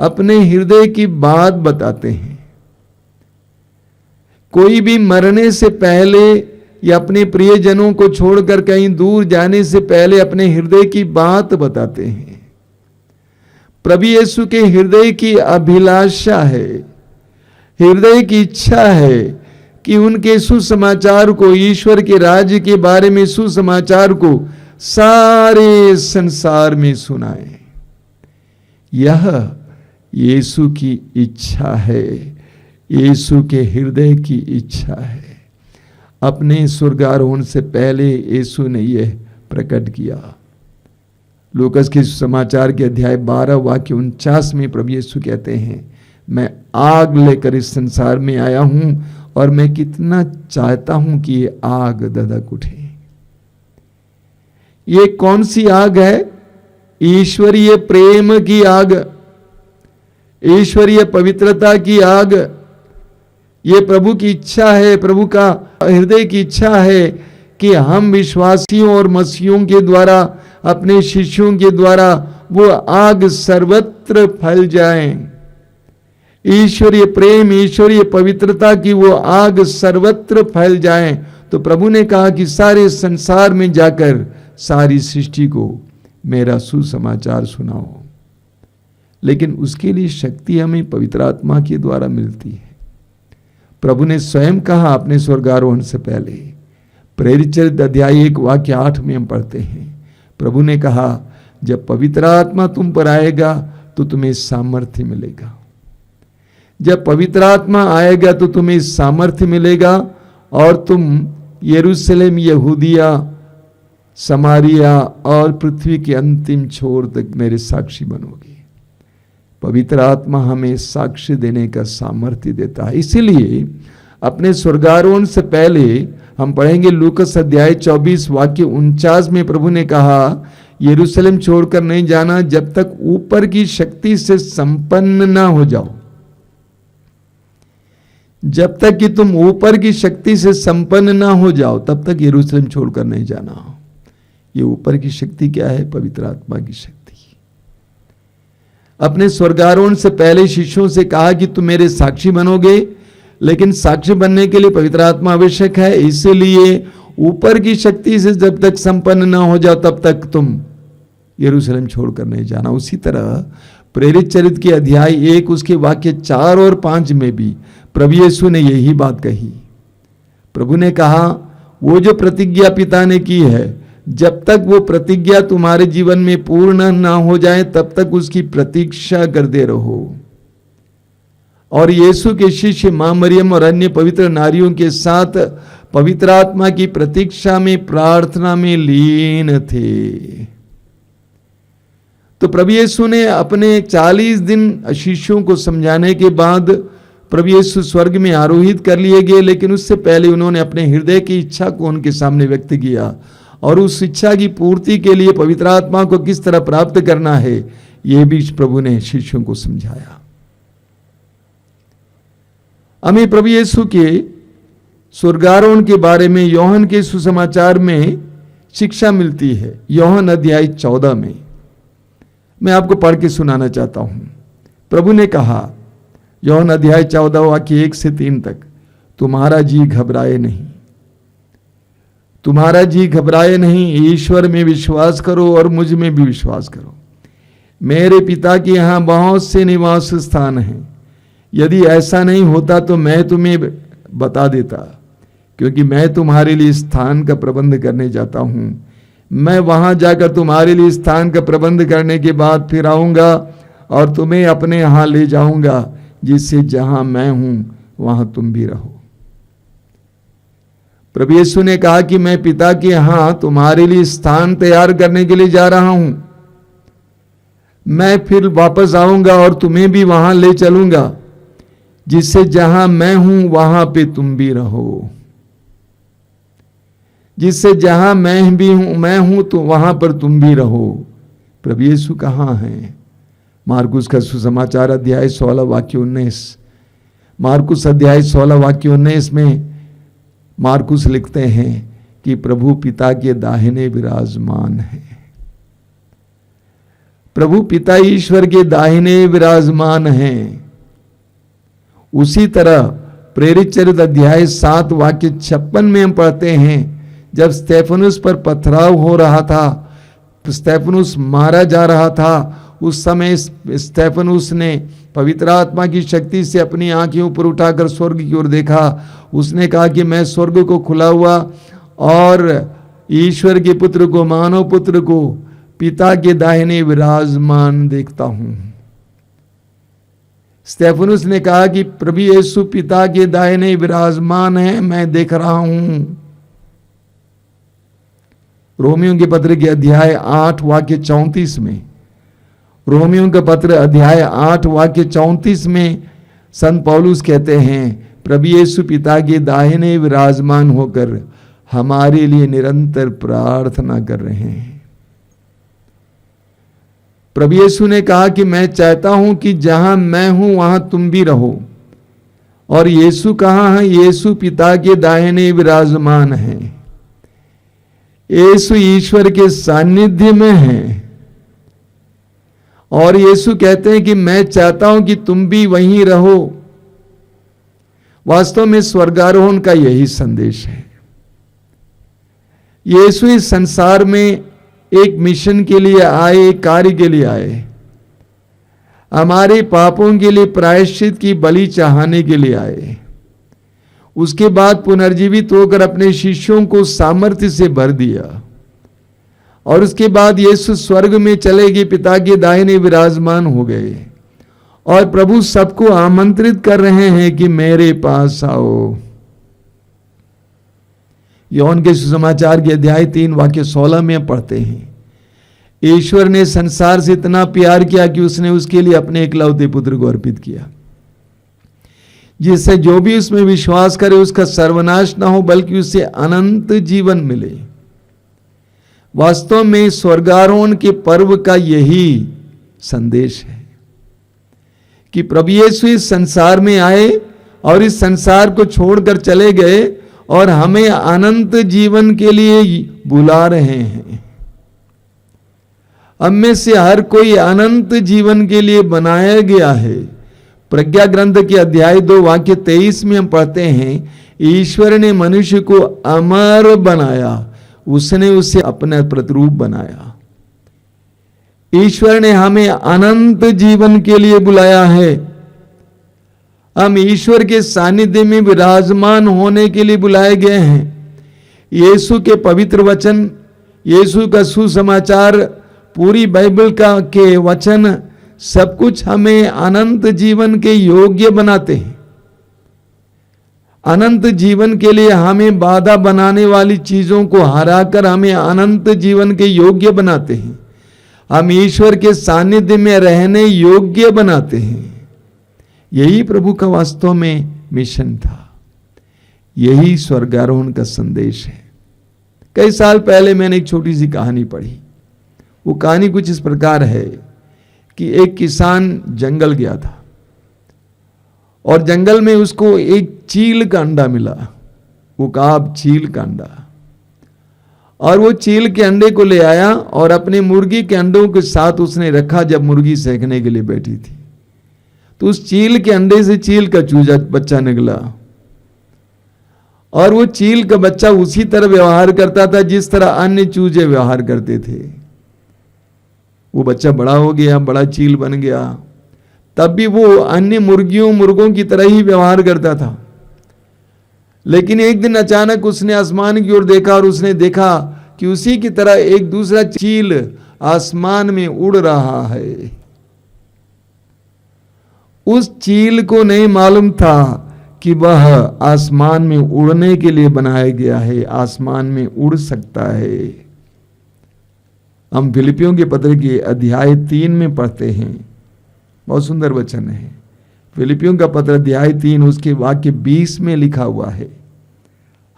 अपने हृदय की बात बताते हैं। कोई भी मरने से पहले या अपने प्रियजनों को छोड़कर कहीं दूर जाने से पहले अपने हृदय की बात बताते हैं। प्रभु यीशु के हृदय की अभिलाषा है, हृदय की इच्छा है कि उनके सुसमाचार को, ईश्वर के राज्य के बारे में सुसमाचार को सारे संसार में सुनाएं। यह यीशु की इच्छा है, यीशु के हृदय की इच्छा है। अपने स्वर्गारोहण से पहले यीशु ने यह प्रकट किया। लूकस के समाचार के अध्याय 12 वाक्य 49 में प्रभु यीशु कहते हैं, मैं आग लेकर इस संसार में आया हूं और मैं कितना चाहता हूं कि ये आग धधक उठे। ये कौन सी आग है? ईश्वरीय प्रेम की आग, ईश्वरीय पवित्रता की आग। ये प्रभु की इच्छा है, प्रभु का हृदय की इच्छा है कि हम विश्वासियों और मसीहों के द्वारा, अपने शिष्यों के द्वारा वो आग सर्वत्र फैल जाए। ईश्वरीय प्रेम, ईश्वरीय पवित्रता की वो आग सर्वत्र फैल जाए। तो प्रभु ने कहा कि सारे संसार में जाकर सारी सृष्टि को मेरा सुसमाचार सुनाओ। लेकिन उसके लिए शक्ति हमें पवित्र आत्मा के द्वारा मिलती है। प्रभु ने स्वयं कहा अपने स्वर्गारोहण से पहले, प्रेरित चरित्र अध्याय 1 वाक्य 8 में हम पढ़ते हैं, प्रभु ने कहा, जब पवित्र आत्मा तुम पर आएगा तो तुम्हें सामर्थ्य मिलेगा। जब पवित्र आत्मा आएगा तो तुम्हें सामर्थ्य मिलेगा और तुम यरूशलेम, यहूदिया, समारिया और पृथ्वी के अंतिम छोर तक मेरे साक्षी बनोगे। पवित्र आत्मा हमें साक्ष्य देने का सामर्थ्य देता है। इसीलिए अपने स्वर्गारोहण से पहले हम पढ़ेंगे लूकस अध्याय 24 वाक्य 49 में प्रभु ने कहा, यरूशलेम छोड़कर नहीं जाना जब तक ऊपर की शक्ति से संपन्न ना हो जाओ। जब तक कि तुम ऊपर की शक्ति से संपन्न ना हो जाओ तब तक यरूशलेम छोड़कर नहीं जाना। ये ऊपर की शक्ति क्या है? पवित्र आत्मा की शक्ति। अपने स्वर्गारोहण से पहले शिष्यों से कहा कि तुम मेरे साक्षी बनोगे, लेकिन साक्षी बनने के लिए पवित्र आत्मा आवश्यक है। इसलिए ऊपर की शक्ति से जब तक संपन्न ना हो जाओ तब तक तुम यरूशलेम छोड़कर नहीं जाना। उसी तरह प्रेरित चरित्र के अध्याय 1 उसके वाक्य 4 और 5 में भी प्रभु यीशु ने यही बात कही। प्रभु ने कहा, वो जो प्रतिज्ञा पिता ने की है, जब तक वो प्रतिज्ञा तुम्हारे जीवन में पूर्ण ना हो जाए तब तक उसकी प्रतीक्षा करते रहो। और यीशु के शिष्य मां मरियम और अन्य पवित्र नारियों के साथ पवित्र आत्मा की प्रतीक्षा में, प्रार्थना में लीन थे। तो प्रभु यीशु ने अपने 40 दिन शिष्यों को समझाने के बाद प्रभु यीशु स्वर्ग में आरोहित कर लिए गए, लेकिन उससे पहले उन्होंने अपने हृदय की इच्छा को उनके सामने व्यक्त किया और उस इच्छा की पूर्ति के लिए पवित्र आत्मा को किस तरह प्राप्त करना है यह भी प्रभु ने शिष्यों को समझाया। हमें प्रभु यीशु के स्वर्गारोहण के बारे में यूहन्ना के सुसमाचार में शिक्षा मिलती है। यूहन्ना अध्याय 14 में मैं आपको पढ़ के सुनाना चाहता हूं। प्रभु ने कहा, यूहन्ना अध्याय 14 वाक्य 1 से 3 तक, तुम्हारा जी घबराए नहीं, तुम्हारा जी घबराए नहीं, ईश्वर में विश्वास करो और मुझ में भी विश्वास करो। मेरे पिता के यहाँ बहुत से निवास स्थान हैं। यदि ऐसा नहीं होता तो मैं तुम्हें बता देता, क्योंकि मैं तुम्हारे लिए स्थान का प्रबंध करने जाता हूं। मैं वहां जाकर तुम्हारे लिए स्थान का प्रबंध करने के बाद फिर आऊंगा और तुम्हें अपने यहाँ ले जाऊंगा, जिससे जहां मैं हूं वहां तुम भी रहो। प्रभु यीशु ने कहा कि मैं पिता के यहाँ तुम्हारे लिए स्थान तैयार करने के लिए जा रहा हूं। मैं फिर वापस आऊंगा और तुम्हें भी वहां ले चलूंगा, जिससे जहां मैं हूं वहां पे तुम भी रहो। जिससे जहां मैं हूं तो वहां पर तुम भी रहो। प्रभु यीशु कहाँ हैं? मार्कुस का सुसमाचार अध्याय 16 वाक्य 19, मार्कुस अध्याय 16 वाक्य 19 में मार्कुस लिखते हैं कि प्रभु पिता के दाहिने विराजमान है। प्रभु पिता ईश्वर के दाहिने विराजमान हैं। उसी तरह प्रेरित चरित्र अध्याय 7 वाक्य 56 में हम पढ़ते हैं, जब स्तेफनुस पर पथराव हो रहा था, स्तेफनुस मारा जा रहा था, उस समय स्तेफनुस ने पवित्र आत्मा की शक्ति से अपनी आंखें ऊपर उठाकर स्वर्ग की ओर देखा। उसने कहा कि मैं स्वर्ग को खुला हुआ और ईश्वर के पुत्र को, मानव पुत्र को पिता के दाहिने विराजमान देखता हूं। स्तेफनुस ने कहा कि प्रभु यीशु पिता के दाहिने विराजमान है, मैं देख रहा हूं। रोमियो के पत्र के अध्याय 8 वाक्य 34 में, रोमियो का पत्र अध्याय 8 वाक्य 34 में संत पौलुस कहते हैं, प्रभु यीशु पिता के दाहिने विराजमान होकर हमारे लिए निरंतर प्रार्थना कर रहे हैं। प्रभु यीशु ने कहा कि मैं चाहता हूं कि जहां मैं हूं वहां तुम भी रहो। और यीशु कहां है? यीशु पिता के दाहिने विराजमान है। यीशु ईश्वर के सानिध्य में है। और यीशु कहते हैं कि मैं चाहता हूं कि तुम भी वहीं रहो। वास्तव में स्वर्गारोहण का यही संदेश है। यीशु इस संसार में एक मिशन के लिए आए, एक कार्य के लिए आए, हमारे पापों के लिए प्रायश्चित की बलि चढ़ाने के लिए आए। उसके बाद पुनर्जीवित होकर अपने शिष्यों को सामर्थ्य से भर दिया और उसके बाद यीशु स्वर्ग में चले गए, पिता के दाहिने विराजमान हो गए। और प्रभु सबको आमंत्रित कर रहे हैं कि मेरे पास आओ। योहन के सुसमाचार के अध्याय 3 वाक्य 16 में पढ़ते हैं, ईश्वर ने संसार से इतना प्यार किया कि उसने उसके लिए अपने एकलौते पुत्र को अर्पित किया, जिससे जो भी उसमें विश्वास करे उसका सर्वनाश ना हो बल्कि उसे अनंत जीवन मिले। वास्तव में स्वर्गारोहण के पर्व का यही संदेश है कि प्रभु यीशु इस संसार में आए और इस संसार को छोड़कर चले गए और हमें अनंत जीवन के लिए बुला रहे हैं। हम में से हर कोई अनंत जीवन के लिए बनाया गया है। प्रज्ञा ग्रंथ के अध्याय 2 वाक्य 23 में हम पढ़ते हैं, ईश्वर ने मनुष्य को अमर बनाया, उसने उसे अपना प्रतिरूप बनाया। ईश्वर ने हमें अनंत जीवन के लिए बुलाया है। हम ईश्वर के सानिध्य में विराजमान होने के लिए बुलाए गए हैं। यीशु के पवित्र वचन, यीशु का सुसमाचार, पूरी बाइबल का के वचन सब कुछ हमें अनंत जीवन के योग्य बनाते हैं। अनंत जीवन के लिए हमें बाधा बनाने वाली चीजों को हराकर हमें अनंत जीवन के योग्य बनाते हैं। हम ईश्वर के सानिध्य में रहने योग्य बनाते हैं। यही प्रभु का वास्तव में मिशन था। यही स्वर्गारोहण का संदेश है। कई साल पहले मैंने एक छोटी सी कहानी पढ़ी। वो कहानी कुछ इस प्रकार है कि एक किसान जंगल गया था और जंगल में उसको एक चील का अंडा मिला। वो कहा अब चील का अंडा, और वो चील के अंडे को ले आया और अपने मुर्गी के अंडों के साथ उसने रखा। जब मुर्गी सेकने के लिए बैठी थी तो उस चील के अंडे से चील का चूजा बच्चा निकला और वो चील का बच्चा उसी तरह व्यवहार करता था जिस तरह अन्य चूजे व्यवहार करते थे। वो बच्चा बड़ा हो गया, बड़ा चील बन गया, तब भी वो अन्य मुर्गों की तरह ही व्यवहार करता था। लेकिन एक दिन अचानक उसने आसमान की ओर देखा और उसने देखा कि उसी की तरह एक दूसरा चील आसमान में उड़ रहा है। उस चील को नहीं मालूम था कि वह आसमान में उड़ने के लिए बनाया गया है, आसमान में उड़ सकता है। हम फिलिपियों के पत्र के अध्याय 3 में पढ़ते हैं, बहुत सुंदर वचन है। फिलिपियों का पत्र अध्याय 3 उसके वाक्य 20 में लिखा हुआ है,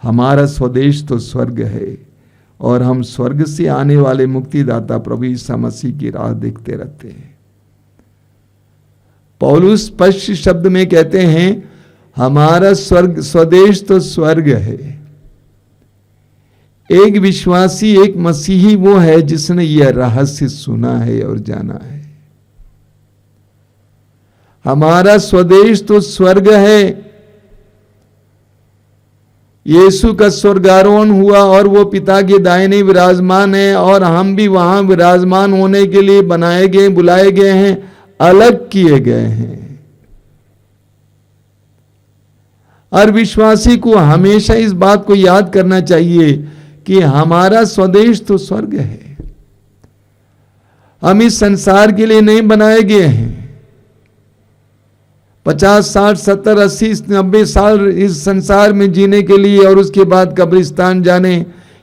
हमारा स्वदेश तो स्वर्ग है और हम स्वर्ग से आने वाले मुक्तिदाता प्रभु यीशु मसीह की राह देखते रहते हैं। पौलुस स्पष्ट शब्द में कहते हैं, हमारा स्वर्ग स्वदेश तो स्वर्ग है। एक विश्वासी, एक मसीही वो है जिसने यह रहस्य सुना है और जाना है। हमारा स्वदेश तो स्वर्ग है। यीशु का स्वर्गारोहण हुआ और वो पिता के दाहिने विराजमान है और हम भी वहां विराजमान होने के लिए बनाए गए, बुलाए गए हैं, अलग किए गए हैं। हर विश्वासी को हमेशा इस बात को याद करना चाहिए कि हमारा स्वदेश तो स्वर्ग है। हम इस संसार के लिए नहीं बनाए गए हैं। 50, 60, 70, 80, 90 साल इस संसार में जीने के लिए और उसके बाद कब्रिस्तान जाने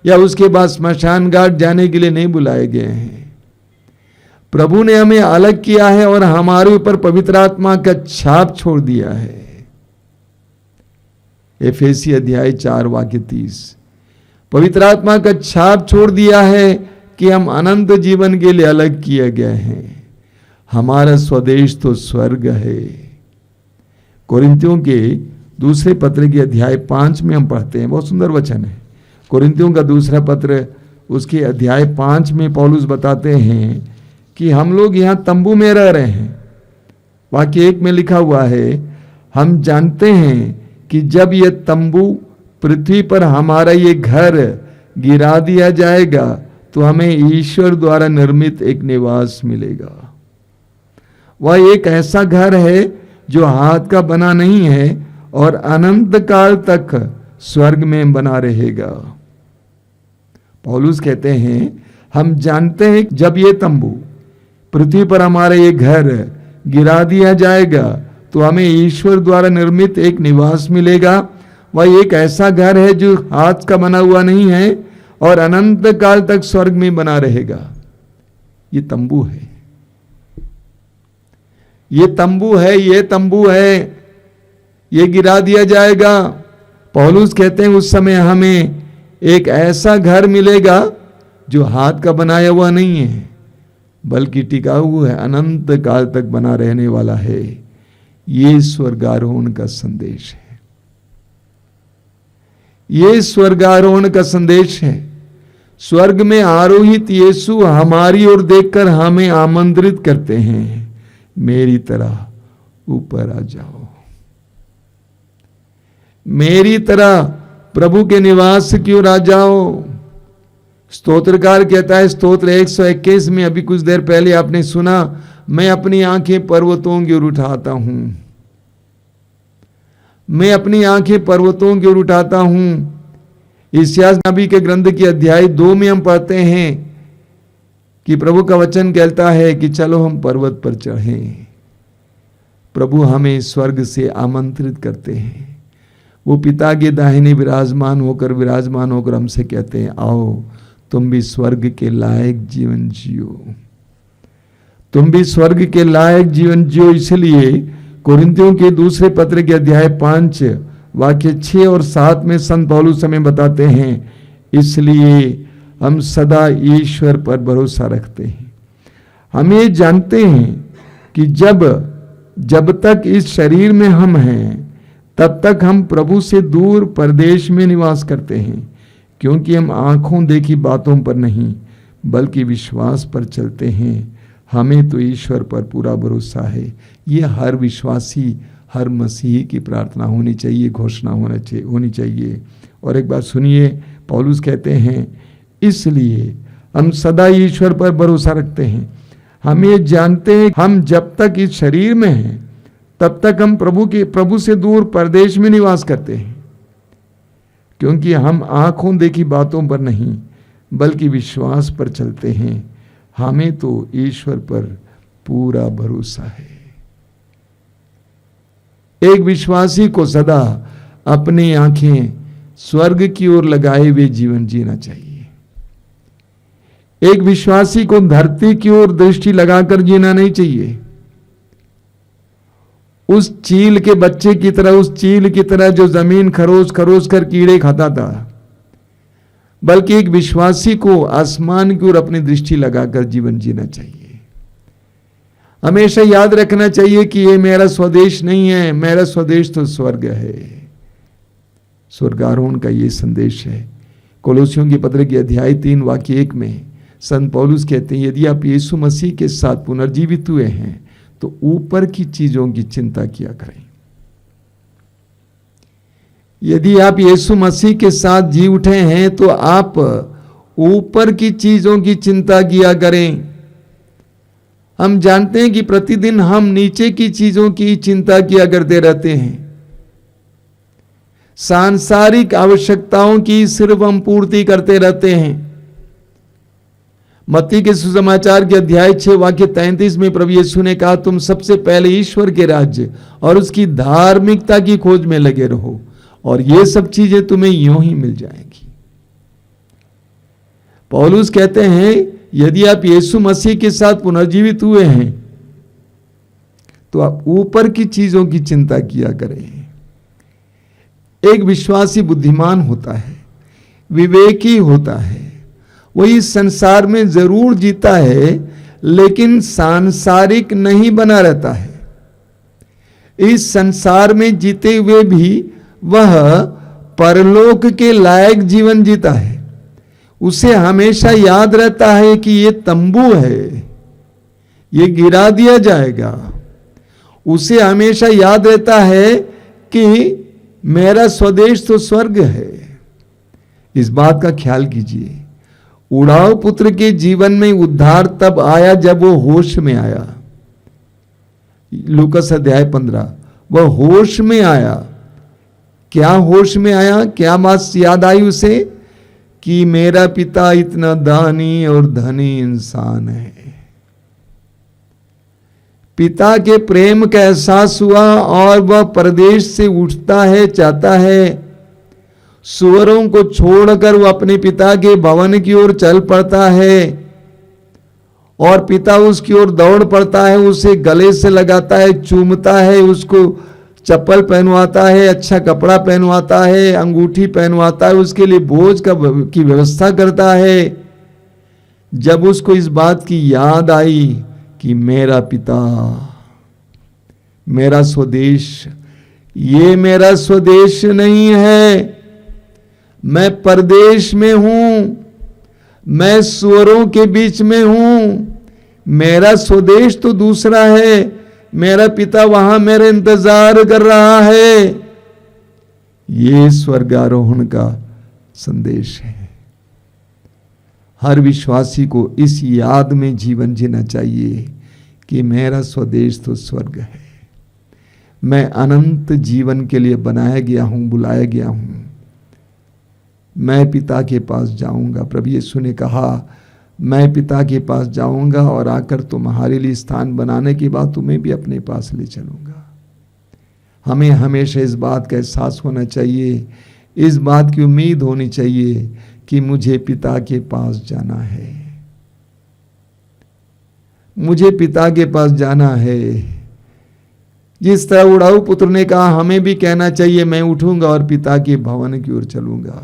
या उसके बाद स्मशान घाट जाने के लिए नहीं बुलाए गए हैं। प्रभु ने हमें अलग किया है और हमारे ऊपर पवित्र आत्मा का छाप छोड़ दिया है। एफेसी अध्याय 4 वाक्य 30, पवित्र आत्मा का छाप छोड़ दिया है कि हम अनंत जीवन के लिए अलग किए गए हैं। हमारा स्वदेश तो स्वर्ग है। कोरिन्थियों के दूसरे पत्र के अध्याय 5 में हम पढ़ते हैं, बहुत सुंदर वचन है। कोरिन्थियों का दूसरा पत्र उसके अध्याय 5 में पौलुस बताते हैं कि हम लोग यहाँ तंबू में रह रहे हैं। वाक्य 1 में लिखा हुआ है, हम जानते हैं कि जब यह तंबू पृथ्वी पर हमारा ये घर गिरा दिया जाएगा तो हमें ईश्वर द्वारा निर्मित एक निवास मिलेगा। वह एक ऐसा घर है जो हाथ का बना नहीं है और अनंत काल तक स्वर्ग में बना रहेगा। पौलुस कहते हैं, हम जानते हैं जब ये तंबू पृथ्वी पर हमारा ये घर गिरा दिया जाएगा तो हमें ईश्वर द्वारा निर्मित एक निवास मिलेगा। वह एक ऐसा घर है जो हाथ का बना हुआ नहीं है और अनंत काल तक स्वर्ग में बना रहेगा। ये तंबू है, ये तंबू है, ये तंबू है, ये गिरा दिया जाएगा। पौलुस कहते हैं उस समय हमें एक ऐसा घर मिलेगा जो हाथ का बनाया हुआ नहीं है बल्कि टिकाऊ है, अनंत काल तक बना रहने वाला है। ये स्वर्गारोहण का संदेश है। ये स्वर्गारोहण का संदेश है। स्वर्ग में आरोहित यीशु हमारी ओर देखकर हमें आमंत्रित करते हैं, मेरी तरह ऊपर आ जाओ, मेरी तरह प्रभु के निवास की ओर आ जाओ। स्तोत्रकार कहता है स्तोत्र 121 में, अभी कुछ देर पहले आपने सुना, मैं अपनी आंखें पर्वतों की ओर उठाता हूं, मैं अपनी आंखें पर्वतों की ओर उठाता हूं। इस्यास नबी के ग्रंथ की अध्याय 2 में हम पढ़ते हैं कि प्रभु का वचन कहता है कि चलो हम पर्वत पर चढ़ें। प्रभु हमें स्वर्ग से आमंत्रित करते हैं। वो पिता के दाहिने विराजमान होकर हमसे कहते हैं, आओ तुम भी स्वर्ग के लायक जीवन जियो, तुम भी स्वर्ग के लायक जीवन जियो। इसलिए कोरिन्थियों के दूसरे पत्र के अध्याय 5 वाक्य 6 और 7 में संत पौलुस हमें बताते हैं, इसलिए हम सदा ईश्वर पर भरोसा रखते हैं। हम ये जानते हैं कि जब तक इस शरीर में हम हैं तब तक हम प्रभु से दूर परदेश में निवास करते हैं, क्योंकि हम आंखों देखी बातों पर नहीं बल्कि विश्वास पर चलते हैं। हमें तो ईश्वर पर पूरा भरोसा है। ये हर विश्वासी, हर मसीही की प्रार्थना होनी चाहिए, घोषणा होनी चाहिए। और एक बात सुनिए, पौलुस कहते हैं इसलिए हम सदा ईश्वर पर भरोसा रखते हैं। हम ये जानते हैं हम जब तक इस शरीर में हैं तब तक हम प्रभु से दूर परदेश में निवास करते हैं, क्योंकि हम आंखों देखी बातों पर नहीं बल्कि विश्वास पर चलते हैं। हमें तो ईश्वर पर पूरा भरोसा है। एक विश्वासी को सदा अपनी आंखें स्वर्ग की ओर लगाए हुए जीवन जीना चाहिए। एक विश्वासी को धरती की ओर दृष्टि लगाकर जीना नहीं चाहिए। उस चील के बच्चे की तरह, उस चील की तरह जो जमीन खरोच खरोच कर कीड़े खाता था, बल्कि एक विश्वासी को आसमान की ओर अपनी दृष्टि लगाकर जीवन जीना चाहिए। हमेशा याद रखना चाहिए कि ये मेरा स्वदेश नहीं है, मेरा स्वदेश तो स्वर्ग है। स्वर्गारोहण का ये संदेश है। कोलोसियों की पत्र की अध्याय 3 वाक्य 1 में संत पौलुस कहते हैं, यदि आप यीशु मसीह के साथ पुनर्जीवित हुए हैं तो ऊपर की चीजों की चिंता किया करें। यदि आप यीशु मसीह के साथ जी उठे हैं तो आप ऊपर की चीजों की चिंता किया करें। हम जानते हैं कि प्रतिदिन हम नीचे की चीजों की चिंता किया करते रहते हैं। सांसारिक आवश्यकताओं की सिर्फ हम पूर्ति करते रहते हैं। मत्ती के सुसमाचार के अध्याय 6 वाक्य 33 में प्रभु यीशु ने कहा, तुम सबसे पहले ईश्वर के राज्य और उसकी धार्मिकता की खोज में लगे रहो और ये सब चीजें तुम्हें यूं ही मिल जाएंगी। पौलुस कहते हैं, यदि आप यीशु मसीह के साथ पुनर्जीवित हुए हैं तो आप ऊपर की चीजों की चिंता किया करें। एक विश्वासी बुद्धिमान होता है, विवेकी होता है, वो इस संसार में जरूर जीता है लेकिन सांसारिक नहीं बना रहता है। इस संसार में जीते हुए भी वह परलोक के लायक जीवन जीता है। उसे हमेशा याद रहता है कि ये तंबू है, ये गिरा दिया जाएगा। उसे हमेशा याद रहता है कि मेरा स्वदेश तो स्वर्ग है। इस बात का ख्याल कीजिए, उड़ाऊ पुत्र के जीवन में उद्धार तब आया जब वो होश में आया। लूकास अध्याय 15, वह होश में आया। क्या होश में आया? क्या बात याद आई उसे? कि मेरा पिता इतना दानी और धनी इंसान है। पिता के प्रेम का एहसास हुआ और वह परदेश से उठता है, चाहता है सुअरों को छोड़कर वो अपने पिता के भवन की ओर चल पड़ता है और पिता उसकी ओर दौड़ पड़ता है, उसे गले से लगाता है, चूमता है, उसको चप्पल पहनवाता है, अच्छा कपड़ा पहनवाता है, अंगूठी पहनवाता है, उसके लिए भोज की व्यवस्था करता है। जब उसको इस बात की याद आई कि मेरा पिता, मेरा स्वदेश, ये मेरा स्वदेश नहीं है, मैं परदेश में हूं, मैं सुअरों के बीच में हूं, मेरा स्वदेश तो दूसरा है, मेरा पिता वहां मेरा इंतजार कर रहा है। ये स्वर्गारोहण का संदेश है। हर विश्वासी को इस याद में जीवन जीना चाहिए कि मेरा स्वदेश तो स्वर्ग है, मैं अनंत जीवन के लिए बनाया गया हूं, बुलाया गया हूं, मैं पिता के पास जाऊंगा। प्रभु यीशु ने कहा, मैं पिता के पास जाऊंगा और आकर तुम्हारे लिए स्थान बनाने के बाद तुम्हें भी अपने पास ले चलूंगा। हमें हमेशा इस बात का एहसास होना चाहिए, इस बात की उम्मीद होनी चाहिए कि मुझे पिता के पास जाना है, मुझे पिता के पास जाना है। जिस तरह उड़ाऊ पुत्र ने कहा, हमें भी कहना चाहिए, मैं उठूंगा और पिता के भवन की ओर चलूंगा,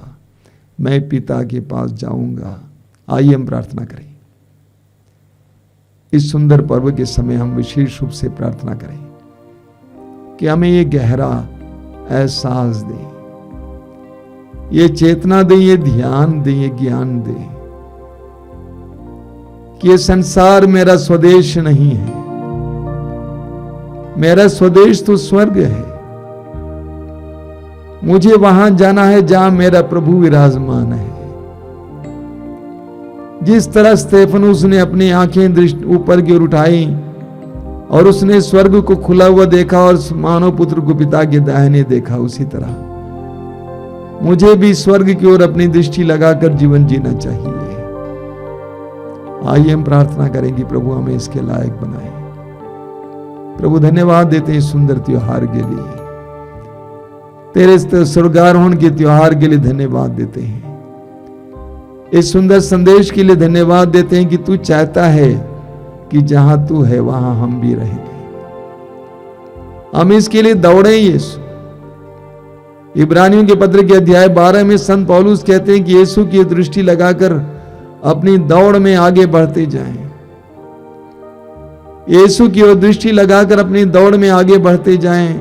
मैं पिता के पास जाऊंगा। आइए हम प्रार्थना करें। इस सुंदर पर्व के समय हम विशेष रूप से प्रार्थना करें कि हमें ये गहरा एहसास दे, ये चेतना दे, ये ध्यान दे, ये ज्ञान दे कि ये संसार मेरा स्वदेश नहीं है, मेरा स्वदेश तो स्वर्ग है। मुझे वहां जाना है जहां मेरा प्रभु विराजमान है। जिस तरह स्तेफनुस ने अपनी आंखें दृष्टि ऊपर की ओर उठाई और उसने स्वर्ग को खुला हुआ देखा और मानव पुत्र को पिता के दाहिने देखा, उसी तरह मुझे भी स्वर्ग की ओर अपनी दृष्टि लगाकर जीवन जीना चाहिए। आइए हम प्रार्थना करेंगे, प्रभु हमें इसके लायक बनाए। प्रभु धन्यवाद देते हैं सुंदर त्योहार के लिए, तेरे स्वर्गारोहण के त्योहार के लिए धन्यवाद देते हैं। इस सुंदर संदेश के लिए धन्यवाद देते हैं कि तू चाहता है कि जहां तू है वहां हम भी रहें। हम इसके लिए दौड़े यीशु। इब्रानियों के पत्र के अध्याय 12 में संत पौलुस कहते हैं कि यीशु की दृष्टि लगाकर अपनी दौड़ में आगे बढ़ते जाएं। यीशु की ओर दृष्टि लगाकर अपनी दौड़ में आगे बढ़ते जाएं।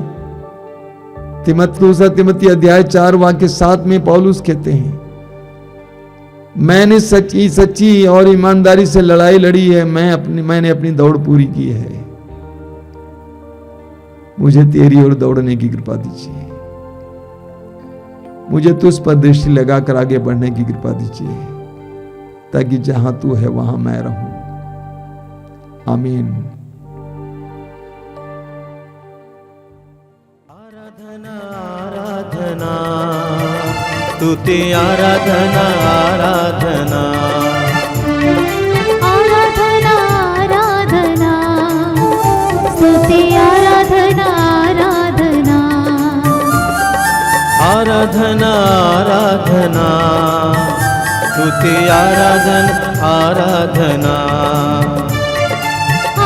दूसरा तिमोथी अध्याय 4 वाक्य 7 में पौलुस कहते हैं, मैंने सच्ची और ईमानदारी से लड़ाई लड़ी है, मैंने अपनी दौड़ पूरी की है। मुझे तेरी ओर दौड़ने की कृपा दीजिए, मुझे तुझ पर दृष्टि लगाकर आगे बढ़ने की कृपा दीजिए, ताकि जहां तू है वहां मैं रहूं। आमीन। आराधना स्तुति आराधना आराधना आराधना आराधना स्तुति आराधना आराधना आराधना आराधना स्तुति आराधना आराधना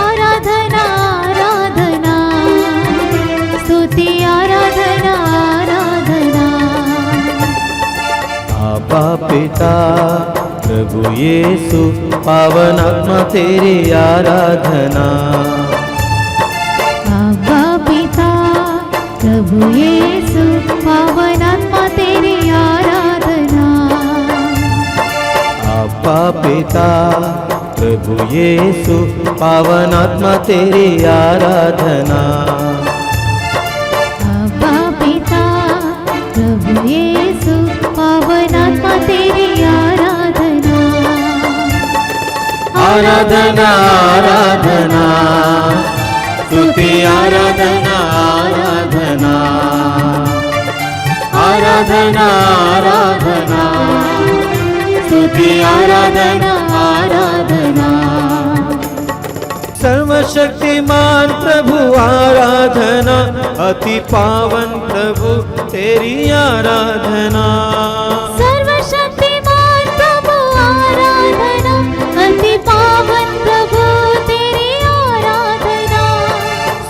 आराधना आराधना स्तुति आराधना आराधना आबा पिता प्रभु यीशु पावन आत्मा तेरी आराधना आबा पिता प्रभु यीशु पावन आत्मा तेरी आराधना आबा पिता प्रभु यीशु पावन आत्मा तेरी आराधना आबा पिता प्रभु यीशु पावन आत्मा तेरी आराधना आराधना आराधना स्तुति आराधना आराधना आराधना आराधना स्तुति आराधना आराधना सर्वशक्तिमान प्रभु आराधना अति पावन प्रभु तेरी आराधना सर्वशक्तिमान प्रभु आराधना अति पावन प्रभु तेरी आराधना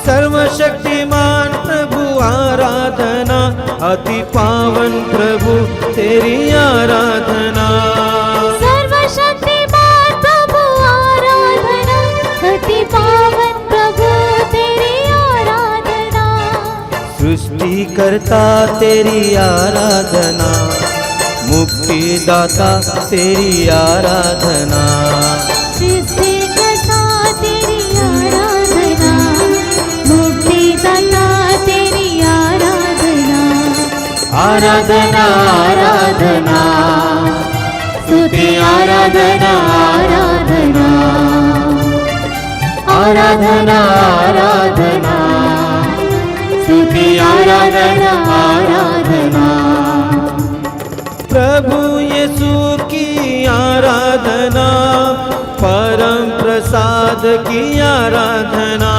सर्वशक्तिमान प्रभु आराधना अति पावन प्रभु तेरी आराधना सर्वशक्तिमान प्रभु आराधना अति पावन प्रभु तेरी आराधना सृष्टिकर्ता तेरी आराधना मुक्तिदाता तेरी आराधना सृष्टिकर्ता तेरी आराधना मुक्तिदाता तेरी आराधना आराधना आराधना स्तुति आराधना आराधना आराधना आराधना स्तुति आराधना आराधना प्रभु यीशु की आराधना परम प्रसाद की आराधना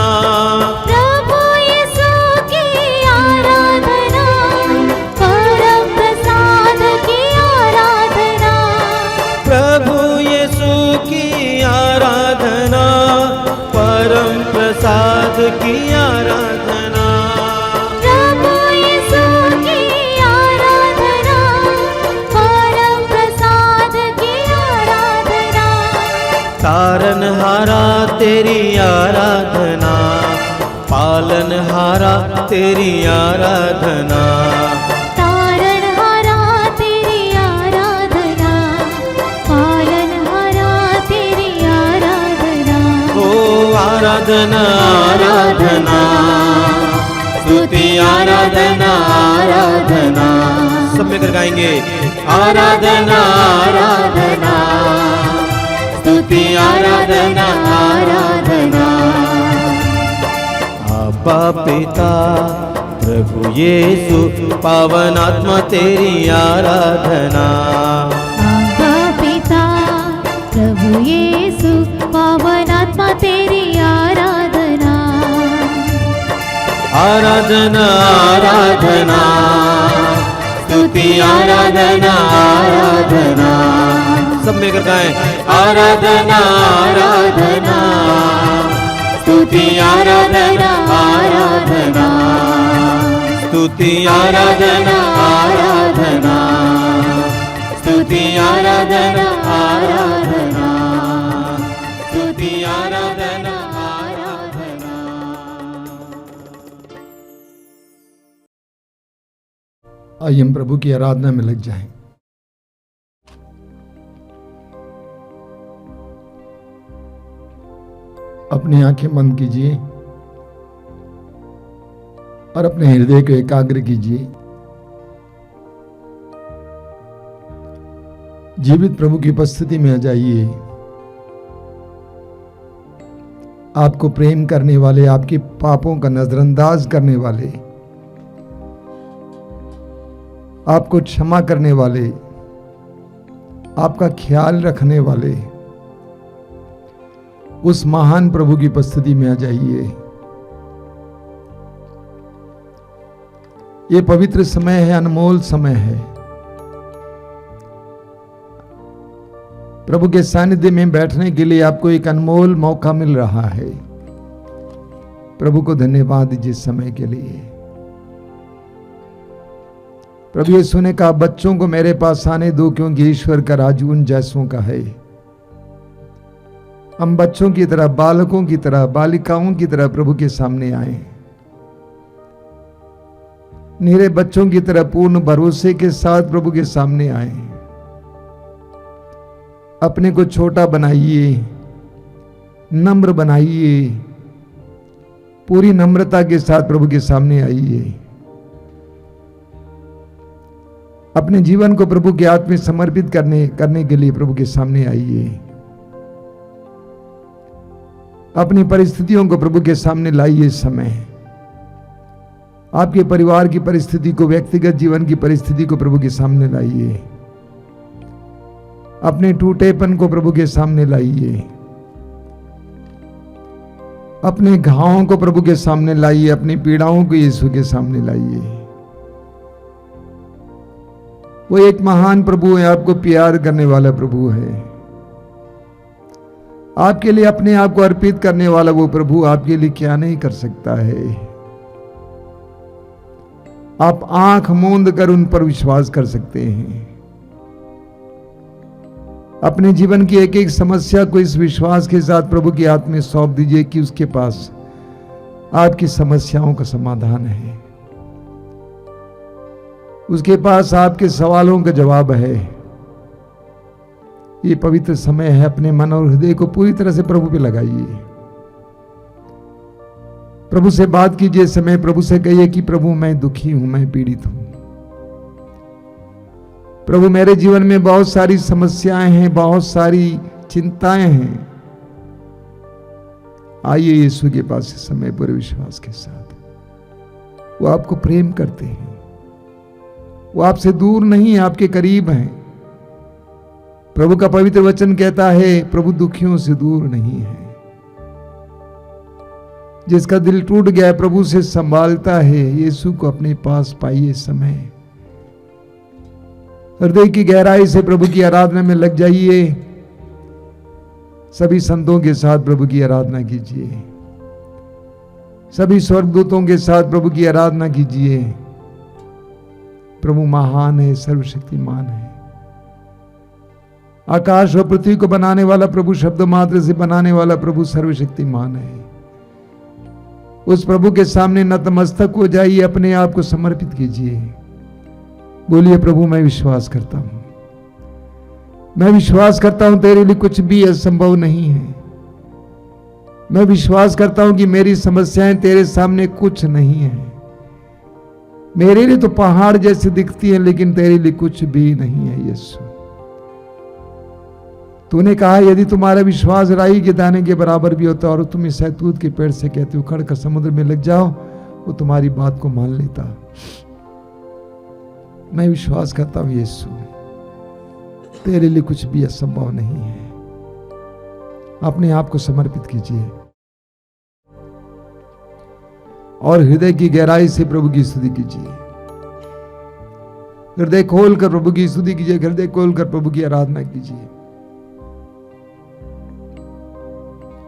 प्रभु यीशु की आराधना परम प्रसाद की आराधना प्रभु यीशु की आराधना परम प्रसाद की आराधना प्रभु यीशु की आराधना परम प्रसाद की आराधना तारनहारा तेरी आराधना पालनहारा तेरी आराधना तारणहारा तेरी आराधना पालनहारा तेरी आराधना ओ आराधना आराधना स्तुति आराधना आराधना सब मिलकर गाएंगे आराधना आराधना स्तुति आराधना आराधना आबा पिता प्रभु यीशु पावन आत्मा तेरी आराधना आबा पिता प्रभु यीशु पावन आत्मा तेरी आराधना आराधना आराधना स्तुति आराधना आराधना सब मिलकर गाएं आराधना आराधना स्तुति आराधना आराधना आराधना, स्तुति आराधना आराधना, स्तुति आराधना आराधना, स्तुति आराधना आराधना। आइए हम प्रभु की आराधना में लग जाएं। अपनी आंखें बंद कीजिए और अपने हृदय को एकाग्र कीजिए। जीवित प्रभु की उपस्थिति में आ जाइए। आपको प्रेम करने वाले, आपके पापों का नजरअंदाज करने वाले, आपको क्षमा करने वाले, आपका ख्याल रखने वाले उस महान प्रभु की उपस्थिति में आ जाइए। ये पवित्र समय है, अनमोल समय है। प्रभु के सानिध्य में बैठने के लिए आपको एक अनमोल मौका मिल रहा है। प्रभु को धन्यवाद दीजिए इस समय के लिए। प्रभु यीशु ने कहा, बच्चों को मेरे पास आने दो, क्योंकि ईश्वर का राज उन जैसों का है। हम बच्चों की तरह, बालकों की तरह, बालिकाओं की तरह प्रभु के सामने आए। निरे बच्चों की तरह पूर्ण भरोसे के साथ प्रभु के सामने आए। अपने को छोटा बनाइए, नम्र बनाइए, पूरी नम्रता के साथ प्रभु के सामने आइए। अपने जीवन को प्रभु के हाथ में समर्पित करने के लिए प्रभु के सामने आइए। अपनी परिस्थितियों को प्रभु के सामने लाइए। इस समय आपके परिवार की परिस्थिति को, व्यक्तिगत जीवन की परिस्थिति को प्रभु के सामने लाइए। अपने टूटेपन को प्रभु के सामने लाइए। अपने घावों को प्रभु के सामने लाइए। अपनी पीड़ाओं को यीशु के सामने लाइए। वो एक महान प्रभु है, आपको प्यार करने वाला प्रभु है। आपके लिए अपने आप को अर्पित करने वाला वो प्रभु आपके लिए क्या नहीं कर सकता है। आप आंख मूंद कर उन पर विश्वास कर सकते हैं। अपने जीवन की एक एक समस्या को इस विश्वास के साथ प्रभु के हाथ में सौंप दीजिए कि उसके पास आपकी समस्याओं का समाधान है। उसके पास आपके सवालों का जवाब है। ये पवित्र समय है, अपने मन और हृदय को पूरी तरह से प्रभु पे लगाइए। प्रभु से बात कीजिए। समय प्रभु से कहिए कि प्रभु मैं दुखी हूं, मैं पीड़ित हूं। प्रभु मेरे जीवन में बहुत सारी समस्याएं हैं, बहुत सारी चिंताएं हैं। आइए यीशु के पास इस समय पूरे विश्वास के साथ। वो आपको प्रेम करते हैं। वो आपसे दूर नहीं है, आपके करीब हैं। प्रभु का पवित्र वचन कहता है, प्रभु दुखियों से दूर नहीं है। जिसका दिल टूट गया प्रभु से संभालता है। यीशु को अपने पास पाइए। समय हृदय की गहराई से प्रभु की आराधना में लग जाइए। सभी संतों के साथ प्रभु की आराधना कीजिए। सभी स्वर्गदूतों के साथ प्रभु की आराधना कीजिए। प्रभु महान है, सर्वशक्तिमान है। आकाश और पृथ्वी को बनाने वाला प्रभु, शब्द मात्र से बनाने वाला प्रभु सर्वशक्तिमान है। उस प्रभु के सामने नतमस्तक हो जाइए। अपने आप को समर्पित कीजिए। बोलिए, प्रभु मैं विश्वास करता हूं, मैं विश्वास करता हूं तेरे लिए कुछ भी असंभव नहीं है। मैं विश्वास करता हूं कि मेरी समस्याएं तेरे सामने कुछ नहीं है। मेरे लिए तो पहाड़ जैसे दिखती हैं, लेकिन तेरे लिए कुछ भी नहीं है। यीशु, तूने कहा यदि तुम्हारा विश्वास राई के दाने के बराबर भी होता और तुम इस शहतूत के पेड़ से कहते हो खड़ कर समुद्र में लग जाओ, वो तुम्हारी बात को मान लेता। मैं विश्वास करता हूं यीशु, तेरे लिए कुछ भी असंभव नहीं है। अपने आप को समर्पित कीजिए और हृदय की गहराई से प्रभु की स्तुति कीजिए। हृदय खोलकर प्रभु की स्तुति कीजिए। हृदय खोलकर प्रभु की आराधना कीजिए।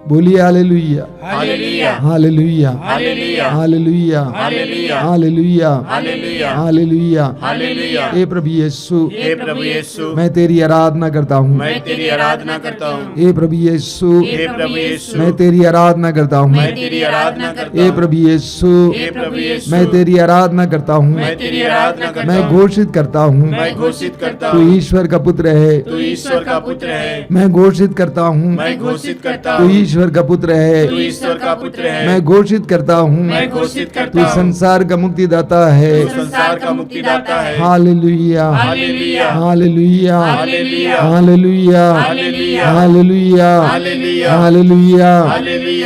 बोलिए हालेलुया, हालेलुया हालेलुया, हालेलुया हालेलुया, हालेलुया हालेलुया, हालेलुया हालेलुया। हालेलुया। हे प्रभु यीशु, हे प्रभु यीशु, मैं तेरी आराधना करता हूँ। मैं तेरी आराधना करता हूँ। हे प्रभु यीशु, हे प्रभु यीशु, मैं तेरी आराधना करता हूँ। मैं तेरी आराधना करता हे हूँ। प्रभु यीशु, हे प्रभु यीशु, मैं तेरी आराधना करता हूँ। मैं तेरी आराधना करता मैं हूँ। घोषित करता हूँ, मैं घोषित करता तू हूँ, ईश्वर का पुत्र है। तू ईश्वर का पुत्र है। मैं घोषित करता हूँ, मैं घोषित करता तू हूँ, ईश्वर का पुत्र है। तू ईश्वर का पुत्र है। मैं घोषित करता हूँ, मैं घोषित तू करता हूँ, संसार का मुक्तिदाता है। तू संसार का मुक्तिदाता है। हालेलुया, हालेलुया हालेलुया, हालेलुया हालेलुया, हालेलुया हालेलुया, हालेलुया हालेलुया, हालेलुया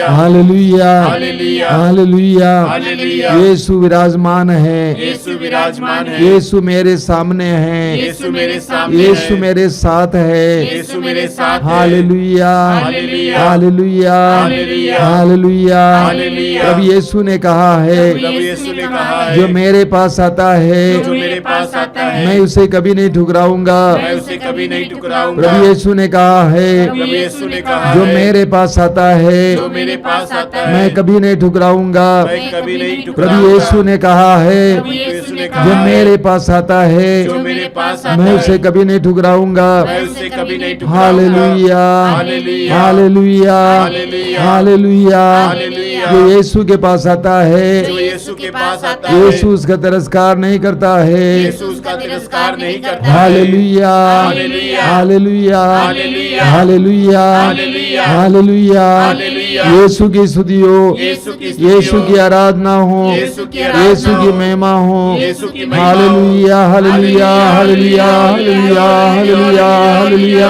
हालेलुया, हालेलुया हालेलुया। हालेलुया। यीशु विराजमान है, यीशु विराजमान है। यीशु मेरे सामने है, यीशु मेरे सामने यीशु है। मेरे साथ है। यीशु मेरे साथ है। हालेलुया, हालेलुया, हालेलुया, हालेलुया, हालेलुया। हालेलुया। प्रभु यीशु ने कहा है, प्रभु यीशु ने कहा है, जो मेरे पास आता है जो मेरे पास आता है, मैं उसे कभी नहीं ठुकराऊंगा। मैं उसे कभी नहीं ठुकराऊंगा। प्रभु यीशु ने कहा है, प्रभु यीशु ने कहा जो है, मेरे पास आता है जो मेरे पास आता है, मैं कभी नहीं ठुकराऊंगा। मैं कभी नहीं प्रभु ठुकराऊंगा। यीशु ने कहा है, प्रभु यीशु ने जो कहा है, मेरे पास आता है जो मेरे पास आता मैं है, उसे कभी नहीं ठुकराऊंगा। मैं उसे कभी नहीं ठुकराऊंगा। हालेलुया, हालेलुया, हालेलुया, हालेलुया, हालेलुया। हालेलुया। जो यीशु के पास आता है, जो यीशु के पास आता है, यीशु उसका तिरस्कार नहीं करता है। यीशु उसका तिरस्कार नहीं करता है। हालेलुया, हालेलुया, हालेलुया, हालेलुया, हालेलुया, हालेलुया, हालेलुया। हालेलुया। यीशु की स्तुति हो, यीशु की स्तुति यीशु हो, की आराधना हो, यीशु की आराधना यीशु की हो, महिमा हो। यीशु की महिमा हो। हालेलुया, हालेलुया, हालेलुया, हालेलुया, हालेलुया, हालेलुया।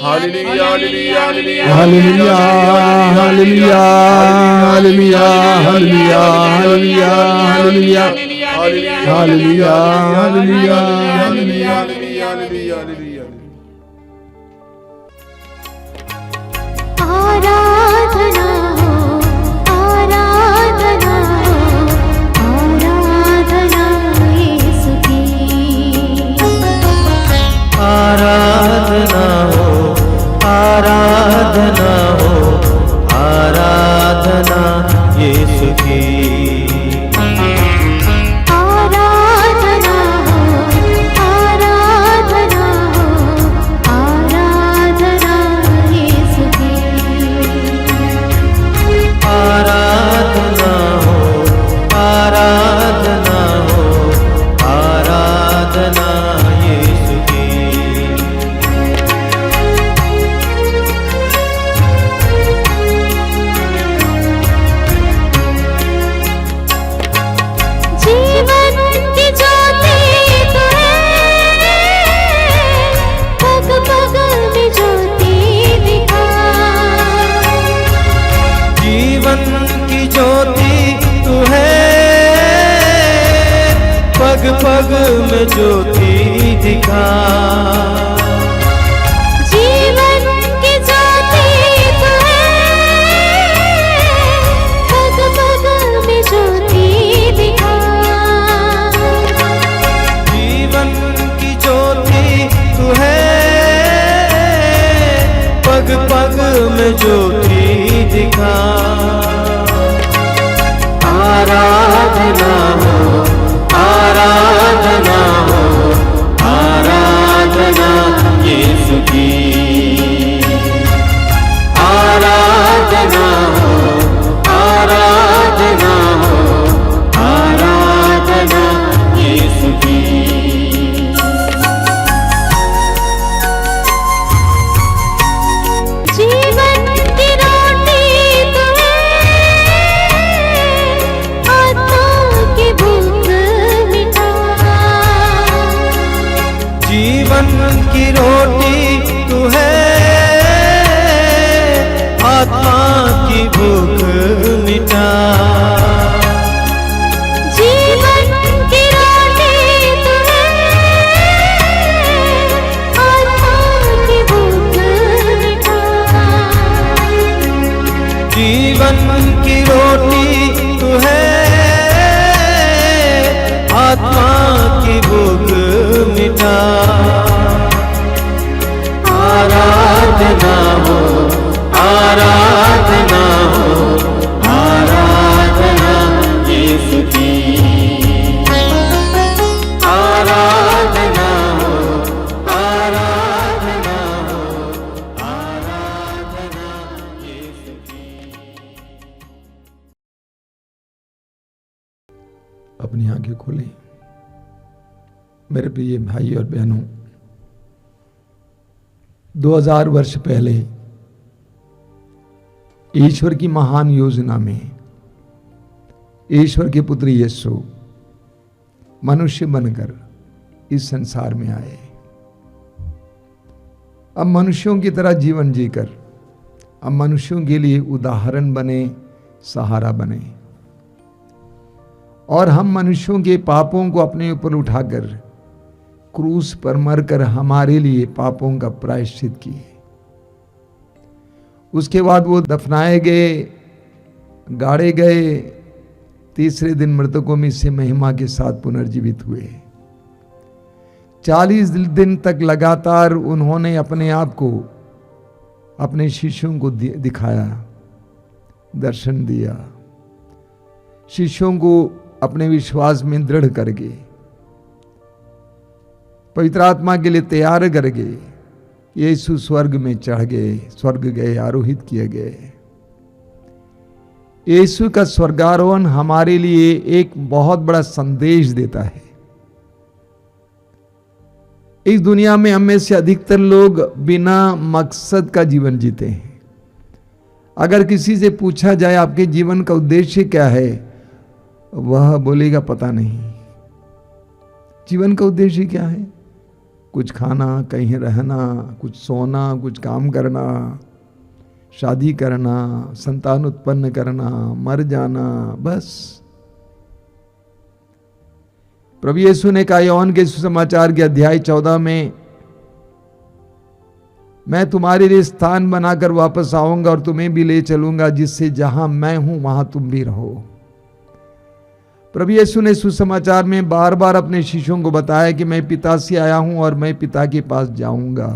हालेलुया, हालेलुया, हालेलुया, हालेलुया, हालेलुया, हालेलुया, हालेलुया, हालेलुया, हालेलुया, हालेलुया, हालेलुया, हालेलुया। आराधना हो, आराधना हो, आराधना यीशु की। आराधना हो, आराधना हो, आराधना यीशु की। आराधना हो, आराधना हो, आराधना यीशु की। आराधना हो, आराधना हो, आराधना यीशु की। जीवन की ज्योति तू है, पग पग में ज्योति दिखा। जीवन की ज्योति तू है, पग पग में ज्योति दिखा। जीवन की ज्योति तू है, पग पग में ज्योति दिखा। जीवन की ज्योति तू है, पग पग में ज्योति दिखा। आराधना हो, आराधना हो, आराधना यीशु की। आराधना हो, आराधना हो, आराधना यीशु की। जीवन की रोटी तू है, आत्मा की भूख मिटा। जीवन की रोटी तू है, आत्मा की भूख मिटा। जीवन की रोटी तू है, आत्मा की भूख मिटा। जीवन की रोटी तू है, आत्मा की भूख मिटा। आराधना हो, आराधना अपनी आंखें खोलें। मेरे प्रिय भाई और बहनों, 2000 वर्ष पहले ईश्वर की महान योजना में ईश्वर के पुत्र यीशु मनुष्य बनकर इस संसार में आए। अब मनुष्यों की तरह जीवन जीकर अब मनुष्यों के लिए उदाहरण बने, सहारा बने, और हम मनुष्यों के पापों को अपने ऊपर उठाकर क्रूस पर मरकर हमारे लिए पापों का प्रायश्चित किए। उसके बाद वो दफनाए गए, गाड़े गए, तीसरे दिन मृतकों में से महिमा के साथ पुनर्जीवित हुए। 40 दिन तक लगातार उन्होंने अपने आप को अपने शिष्यों को दिखाया, दर्शन दिया, शिष्यों को अपने विश्वास में दृढ़ करके, पवित्र आत्मा के लिए तैयार कर गए। यीशु स्वर्ग में चढ़ गए, स्वर्ग गए, आरोहित किए गए। यीशु का स्वर्गारोहण हमारे लिए एक बहुत बड़ा संदेश देता है। इस दुनिया में हम में से अधिकतर लोग बिना मकसद का जीवन जीते हैं। अगर किसी से पूछा जाए आपके जीवन का उद्देश्य क्या है, वह बोलेगा पता नहीं। जीवन का उद्देश्य क्या है? कुछ खाना, कहीं रहना, कुछ सोना, कुछ काम करना, शादी करना, संतान उत्पन्न करना, मर जाना, बस। प्रभु यीशु ने कहा योहन के सुसमाचार के अध्याय 14 में, मैं तुम्हारे लिए स्थान बनाकर वापस आऊंगा और तुम्हें भी ले चलूंगा, जिससे जहां मैं हूं वहां तुम भी रहो। प्रभु यीशु ने सुसमाचार में बार बार अपने शिष्यों को बताया कि मैं पिता से आया हूं और मैं पिता के पास जाऊंगा।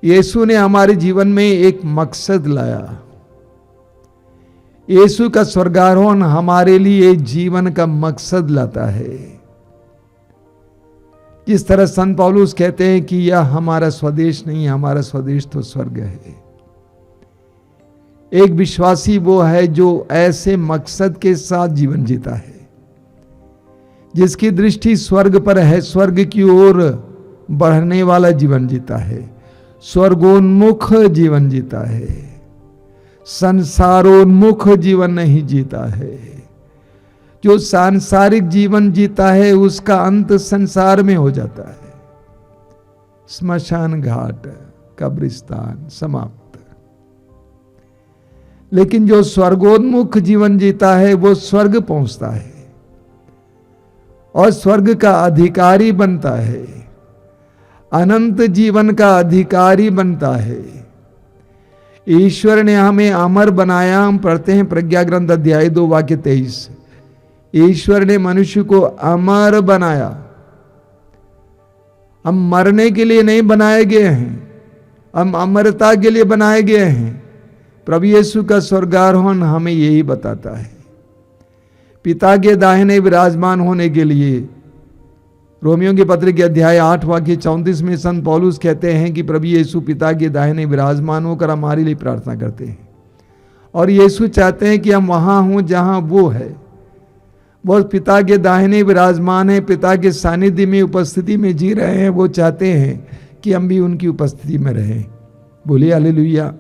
यीशु ने हमारे जीवन में एक मकसद लाया। यीशु का स्वर्गारोहण हमारे लिए जीवन का मकसद लाता है। जिस तरह संत पौलुस कहते हैं कि यह हमारा स्वदेश नहीं, हमारा स्वदेश तो स्वर्ग है। एक विश्वासी वो है जो ऐसे मकसद के साथ जीवन जीता है, जिसकी दृष्टि स्वर्ग पर है, स्वर्ग की ओर बढ़ने वाला जीवन जीता है, स्वर्गोन्मुख जीवन जीता है, संसारोन्मुख जीवन नहीं जीता है। जो सांसारिक जीवन जीता है उसका अंत संसार में हो जाता है, स्मशान घाट, कब्रिस्तान, समाप्त। लेकिन जो स्वर्गोन्मुख जीवन जीता है वो स्वर्ग पहुंचता है और स्वर्ग का अधिकारी बनता है, अनंत जीवन का अधिकारी बनता है। ईश्वर ने हमें अमर बनाया। हम पढ़ते हैं प्रज्ञा ग्रंथ अध्याय 2 वाक्य 23। ईश्वर ने मनुष्य को अमर बनाया। हम मरने के लिए नहीं बनाए गए हैं, हम अमरता के लिए बनाए गए हैं। प्रभु यीशु का स्वर्गारोहण हमें यही बताता है। पिता के दाहिने विराजमान होने के लिए रोमियो के पत्र के अध्याय 8 वाक्य 34 में संत पौलुस कहते हैं कि प्रभु यीशु पिता के दाहिने विराजमान होकर हमारे लिए प्रार्थना करते हैं, और यीशु चाहते हैं कि हम वहां हों जहां वो है। वो पिता के दाहिने विराजमान है, पिता के सानिध्य में, उपस्थिति में जी रहे हैं। वो चाहते हैं कि हम भी उनकी उपस्थिति में रहें। बोलिए हालेलुया,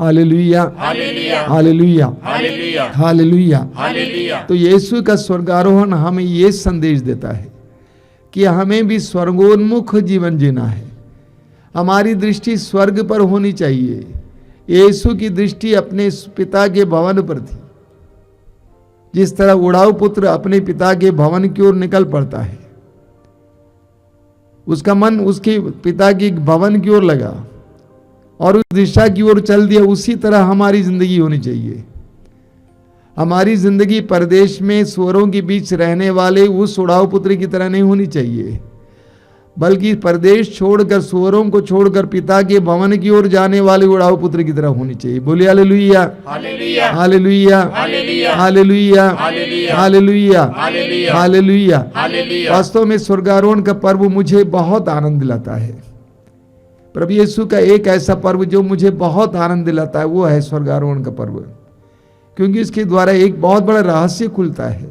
हालेलुया, हालेलुया, हालेलुया, हालेलुया, हालेलुया, हालेलुया। तो यीशु का स्वर्गारोहण हमें ये संदेश देता है कि हमें भी स्वर्गोन्मुख जीवन जीना है। हमारी दृष्टि स्वर्ग पर होनी चाहिए। यीशु की दृष्टि अपने पिता के भवन पर थी। जिस तरह उड़ाऊ पुत्र अपने पिता के भवन की ओर निकल पड़ता है, उसका मन उसके पिता के भवन की ओर लगा और उस दिशा की ओर चल दिया, उसी तरह हमारी जिंदगी होनी चाहिए। हमारी जिंदगी परदेश में सुअरों के बीच रहने वाले उस उड़ाऊ पुत्र की तरह नहीं होनी चाहिए, बल्कि परदेश छोड़कर, सुअरों को छोड़कर पिता के भवन की ओर जाने वाले उड़ाऊ पुत्र की तरह होनी चाहिए। बोलिए हालेलुया, हालेलुया, हालेलुया, हालेलुया, हालेलुया, हालेलुया, हालेलुया। वास्तव में स्वर्गारोहण का पर्व मुझे बहुत आनंद दिलाता है। प्रभु यीशु का एक ऐसा पर्व जो मुझे बहुत आनंद दिलाता है वो है स्वर्गारोहण का पर्व। क्योंकि इसके द्वारा एक बहुत बड़ा रहस्य खुलता है।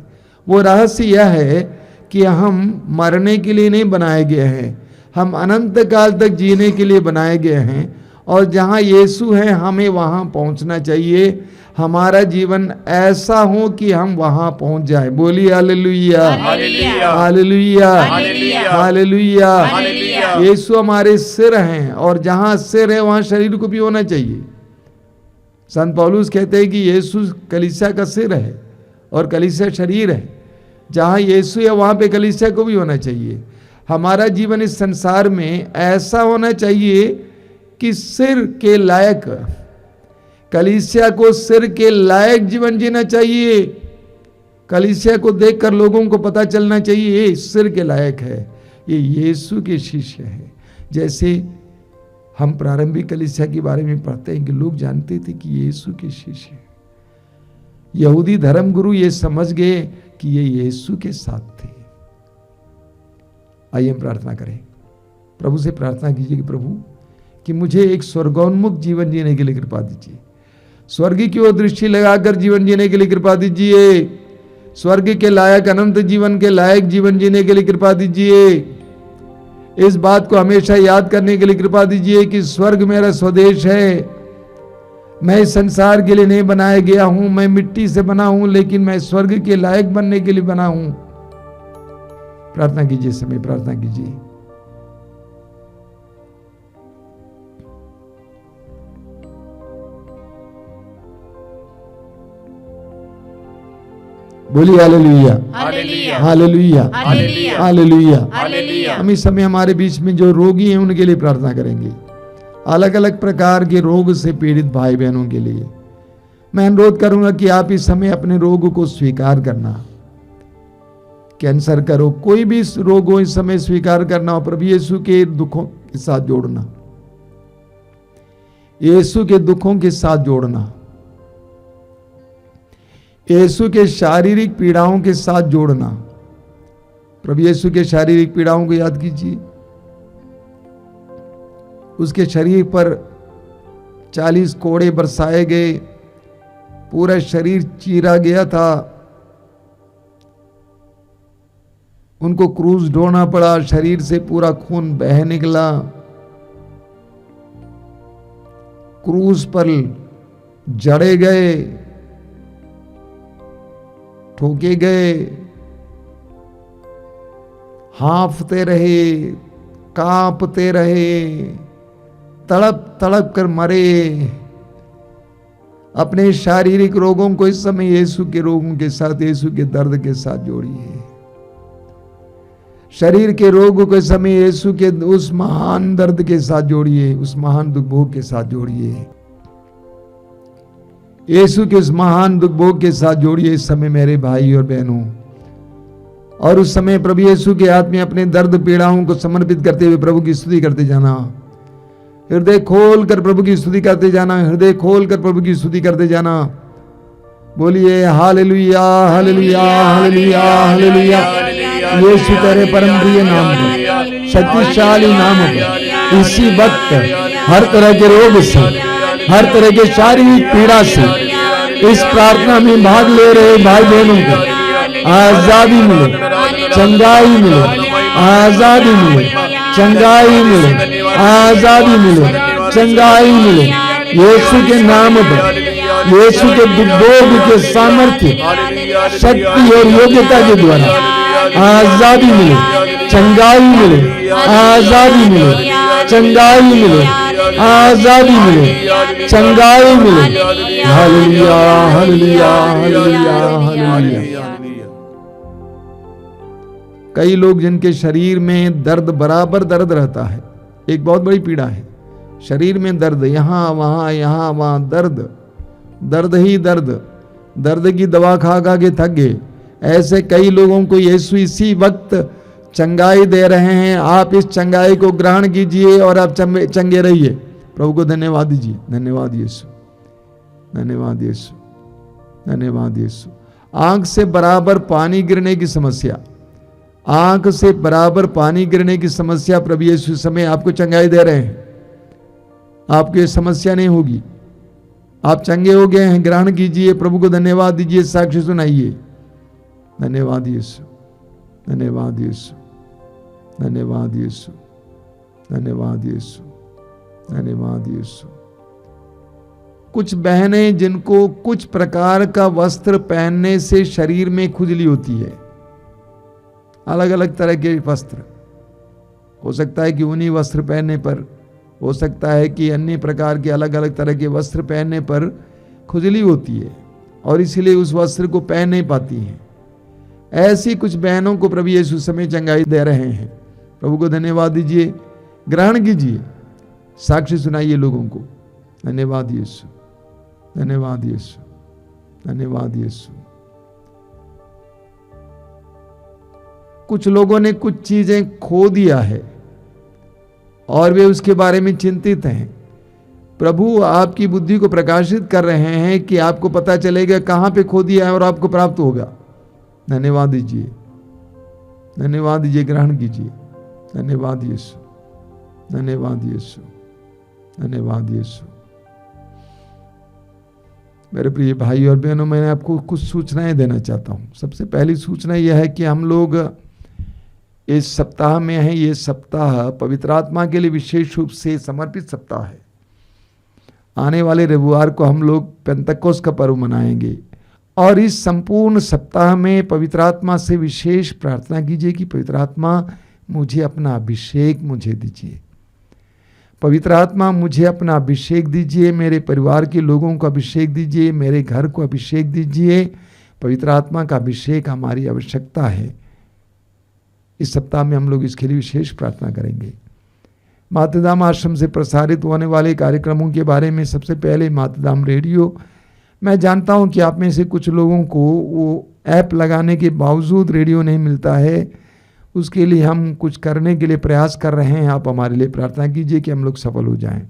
वो रहस्य यह है कि हम मरने के लिए नहीं बनाए गए हैं, हम अनंत काल तक जीने के लिए बनाए गए हैं। और जहाँ यीशु है हमें वहाँ पहुँचना चाहिए। हमारा जीवन ऐसा हो कि हम वहाँ पहुँच जाए। बोलिए हालेलुया, हालेलुया, हालेलुया, हालेलुया, हालेलुया। हालेलुया। यीशु हमारे सिर हैं और जहाँ सिर है वहाँ शरीर को भी होना चाहिए। संत पौलुस कहते हैं कि यीशु कलीसिया का सिर है और कलीसिया शरीर है। जहाँ यीशु है वहाँ पे कलीसिया को भी होना चाहिए। हमारा जीवन इस संसार में ऐसा होना चाहिए कि सिर के लायक, कलीसिया को सिर के लायक जीवन जीना चाहिए। कलीसिया को देखकर लोगों को पता चलना चाहिए ये सिर के लायक है, ये यीशु के शिष्य है। जैसे हम प्रारंभिक कलीसिया के बारे में पढ़ते हैं कि लोग जानते थे कि यीशु के शिष्य हैं। यहूदी धर्मगुरु ये समझ गए कि ये यीशु के साथ थे। आइए हम प्रार्थना करें। प्रभु से प्रार्थना कीजिए कि प्रभु कि मुझे एक स्वर्गोन्मुख जीवन जीने के लिए कृपा दीजिए। स्वर्ग की ओर दृष्टि लगाकर जीवन जीने के लिए कृपा दीजिए। स्वर्ग के लायक, अनंत जीवन के लायक जीवन जीने के लिए कृपा दीजिए। इस बात को हमेशा याद करने के लिए कृपा दीजिए कि स्वर्ग मेरा स्वदेश है। मैं इस संसार के लिए नहीं बनाया गया हूं, मैं मिट्टी से बना हूं, लेकिन मैं स्वर्ग के लायक बनने के लिए बना हूं। प्रार्थना कीजिए, समय प्रार्थना कीजिए। बोलिए हालेलुया, हालेलुया, हालेलुया, हालेलुया, हालेलुया। हालेलुया। हम इस समय हमारे बीच में जो रोगी हैं उनके लिए प्रार्थना करेंगे। अलग अलग प्रकार के रोग से पीड़ित भाई बहनों के लिए मैं अनुरोध करूंगा कि आप इस समय अपने रोग को स्वीकार करना। कैंसर का रोग, कोई भी रोग हो, इस समय स्वीकार करना और प्रभु यीशु के दुखों के साथ जोड़ना, यीशु के दुखों के साथ जोड़ना, यीशु के शारीरिक पीड़ाओं के साथ जोड़ना। प्रभु यीशु के शारीरिक पीड़ाओं को याद कीजिए। उसके शरीर पर 40 कोड़े बरसाए गए, पूरा शरीर चीरा गया था, उनको क्रूस ढोना पड़ा, शरीर से पूरा खून बह निकला, क्रूस पर जड़े गए, ठोके गए, हांफते रहे, कांपते रहे, तड़प तड़प कर मरे। अपने शारीरिक रोगों को इस समय यीशु के रोगों के साथ, यीशु के दर्द के साथ जोड़िए। शरीर के रोग को इस समय यीशु के उस महान दर्द के साथ जोड़िए, उस महान दुख भोग के साथ जोड़िए। यीशु के उस महान दुख भोग के साथ जोड़िए इस समय मेरे भाई और बहनों। और उस समय प्रभु यीशु के हाथ में अपने दर्द पीड़ाओं को समर्पित करते हुए प्रभु की स्तुति करते जाना। हृदय खोल कर प्रभु की स्तुति करते जाना, हृदय खोल कर प्रभु की स्तुति करते जाना। बोलिए हालेलुया, हालेलुया, हालेलुया, हालेलुया। यीशु तेरे परम प्रिय नाम पर, शक्तिशाली नाम पर इसी वक्त हर तरह के रोग से, हर तरह के शारीरिक पीड़ा से इस प्रार्थना में भाग ले रहे भाई बहनों को आजादी मिले, चंगाई मिले, आजादी मिले, चंगाई मिले, आजादी मिले, चंगाई मिले। यीशु के नाम पर, यीशु के दुर्भोग के सामर्थ्य, शक्ति और योग्यता के द्वारा आजादी मिले, चंगाई मिले, आजादी मिले, चंगाई मिले, आजादी मिले, चंगाई मिले। हालेलुया, हालेलुया, हालेलुया, हालेलुया। कई लोग जिनके शरीर में दर्द, बराबर दर्द रहता है, एक बहुत बड़ी पीड़ा है, शरीर में दर्द, यहां वहां दर्द, दर्द ही दर्द, दर्द की दवा खा खा के थक गए। ऐसे कई लोगों को यीशु इसी वक्त चंगाई दे रहे हैं। आप इस चंगाई को ग्रहण कीजिए और आप चंगे रहिए। प्रभु को धन्यवाद दीजिए। धन्यवाद यीशु, धन्यवाद यीशु, धन्यवाद यीशु। आंख से बराबर पानी गिरने की समस्या, आंख से बराबर पानी गिरने की समस्या, प्रभु यीशु समय आपको चंगाई दे रहे हैं। आपको ये समस्या नहीं होगी। आप चंगे हो गए हैं, ग्रहण कीजिए, प्रभु को धन्यवाद दीजिए, साक्ष्य सुनाइए। धन्यवाद यीशु, धन्यवाद यीशु, धन्यवाद यीशु, धन्यवाद यीशु, धन्यवाद यीशु। कुछ बहनें जिनको कुछ प्रकार का वस्त्र पहनने से शरीर में खुजली होती है, अलग अलग तरह के वस्त्र, हो सकता है कि ऊनी वस्त्र पहनने पर, हो सकता है कि अन्य प्रकार के अलग अलग तरह के वस्त्र पहनने पर खुजली होती है और इसलिए उस वस्त्र को पहन नहीं पाती हैं। ऐसी कुछ बहनों को प्रभु यीशु समय चंगाई दे रहे हैं। प्रभु को धन्यवाद दीजिए, ग्रहण कीजिए, साक्ष्य सुनाइए लोगों को। धन्यवाद यीशु, धन्यवाद यीशु, धन्यवाद यीशु। कुछ लोगों ने कुछ चीजें खो दिया है और वे उसके बारे में चिंतित हैं। प्रभु आपकी बुद्धि को प्रकाशित कर रहे हैं कि आपको पता चलेगा कहां पे खो दिया है और आपको प्राप्त होगा। धन्यवाद दीजिए, धन्यवाद दीजिए, ग्रहण कीजिए। धन्यवाद यीशु, धन्यवाद यीशु, धन्यवाद यीशु। मेरे प्रिय भाई और बहनों, मैं आपको कुछ सूचनाएं देना चाहता हूं। सबसे पहली सूचना यह है कि हम लोग इस सप्ताह में हैं। ये सप्ताह पवित्र आत्मा के लिए विशेष रूप से समर्पित सप्ताह है। आने वाले रविवार को हम लोग पेंतकोस का पर्व मनाएंगे और इस संपूर्ण सप्ताह में पवित्र आत्मा से विशेष प्रार्थना कीजिए कि पवित्र आत्मा मुझे अपना अभिषेक मुझे दीजिए। पवित्र आत्मा मुझे अपना अभिषेक दीजिए, मेरे परिवार के लोगों को अभिषेक दीजिए, मेरे घर को अभिषेक दीजिए। पवित्र आत्मा का अभिषेक हमारी आवश्यकता है। इस सप्ताह में हम लोग इसके लिए विशेष प्रार्थना करेंगे। मातृधाम आश्रम से प्रसारित होने वाले कार्यक्रमों के बारे में सबसे पहले मातृधाम रेडियो। मैं जानता हूं कि आप में से कुछ लोगों को वो ऐप लगाने के बावजूद रेडियो नहीं मिलता है। उसके लिए हम कुछ करने के लिए प्रयास कर रहे हैं। आप हमारे लिए प्रार्थना कीजिए कि हम लोग सफल हो जाएं।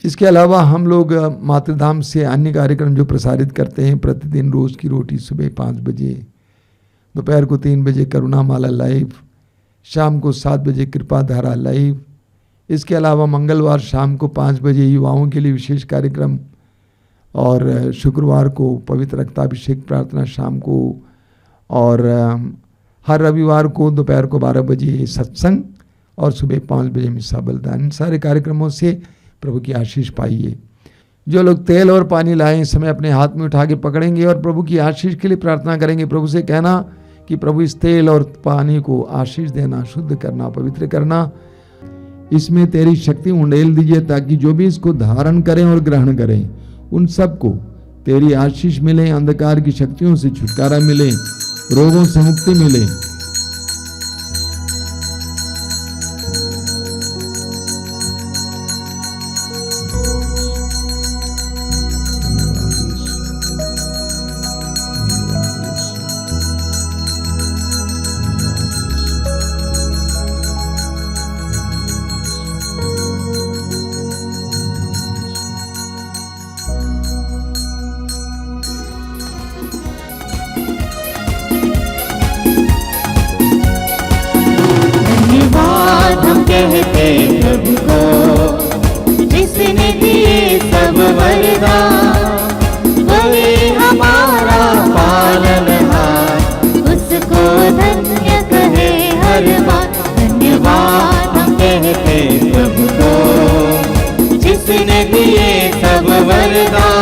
इसके अलावा हम लोग मातृधाम से अन्य कार्यक्रम जो प्रसारित करते हैं, प्रतिदिन रोज की रोटी सुबह 5 बजे, दोपहर को 3 बजे करुणामाला लाइव, शाम को 7 बजे कृपा धारा लाइव। इसके अलावा मंगलवार शाम को 5 बजे युवाओं के लिए विशेष कार्यक्रम और शुक्रवार को पवित्र रक्ताभिषेक प्रार्थना शाम को, और हर रविवार को दोपहर को 12 बजे सत्संग और सुबह 5 बजे मिसा बलिदान। इन सारे कार्यक्रमों से प्रभु की आशीष पाइए। जो लोग तेल और पानी लाए इस समय अपने हाथ में उठा के पकड़ेंगे और प्रभु की आशीष के लिए प्रार्थना करेंगे। प्रभु से कहना कि प्रभु इस तेल और पानी को आशीष देना, शुद्ध करना, पवित्र करना, इसमें तेरी शक्ति उंडेल दीजिए ताकि जो भी इसको धारण करें और ग्रहण करें उन सबको तेरी आशीष मिले, अंधकार की शक्तियों से छुटकारा मिले, रोगों से मुक्ति मिले। कहते प्रभु को जिसने दिए सब वरदान, वही हमारा पालनहार, उसको धन्य कहे हर बार। धन्यवाद हम कहते प्रभु को जिसने दिए सब वरदान।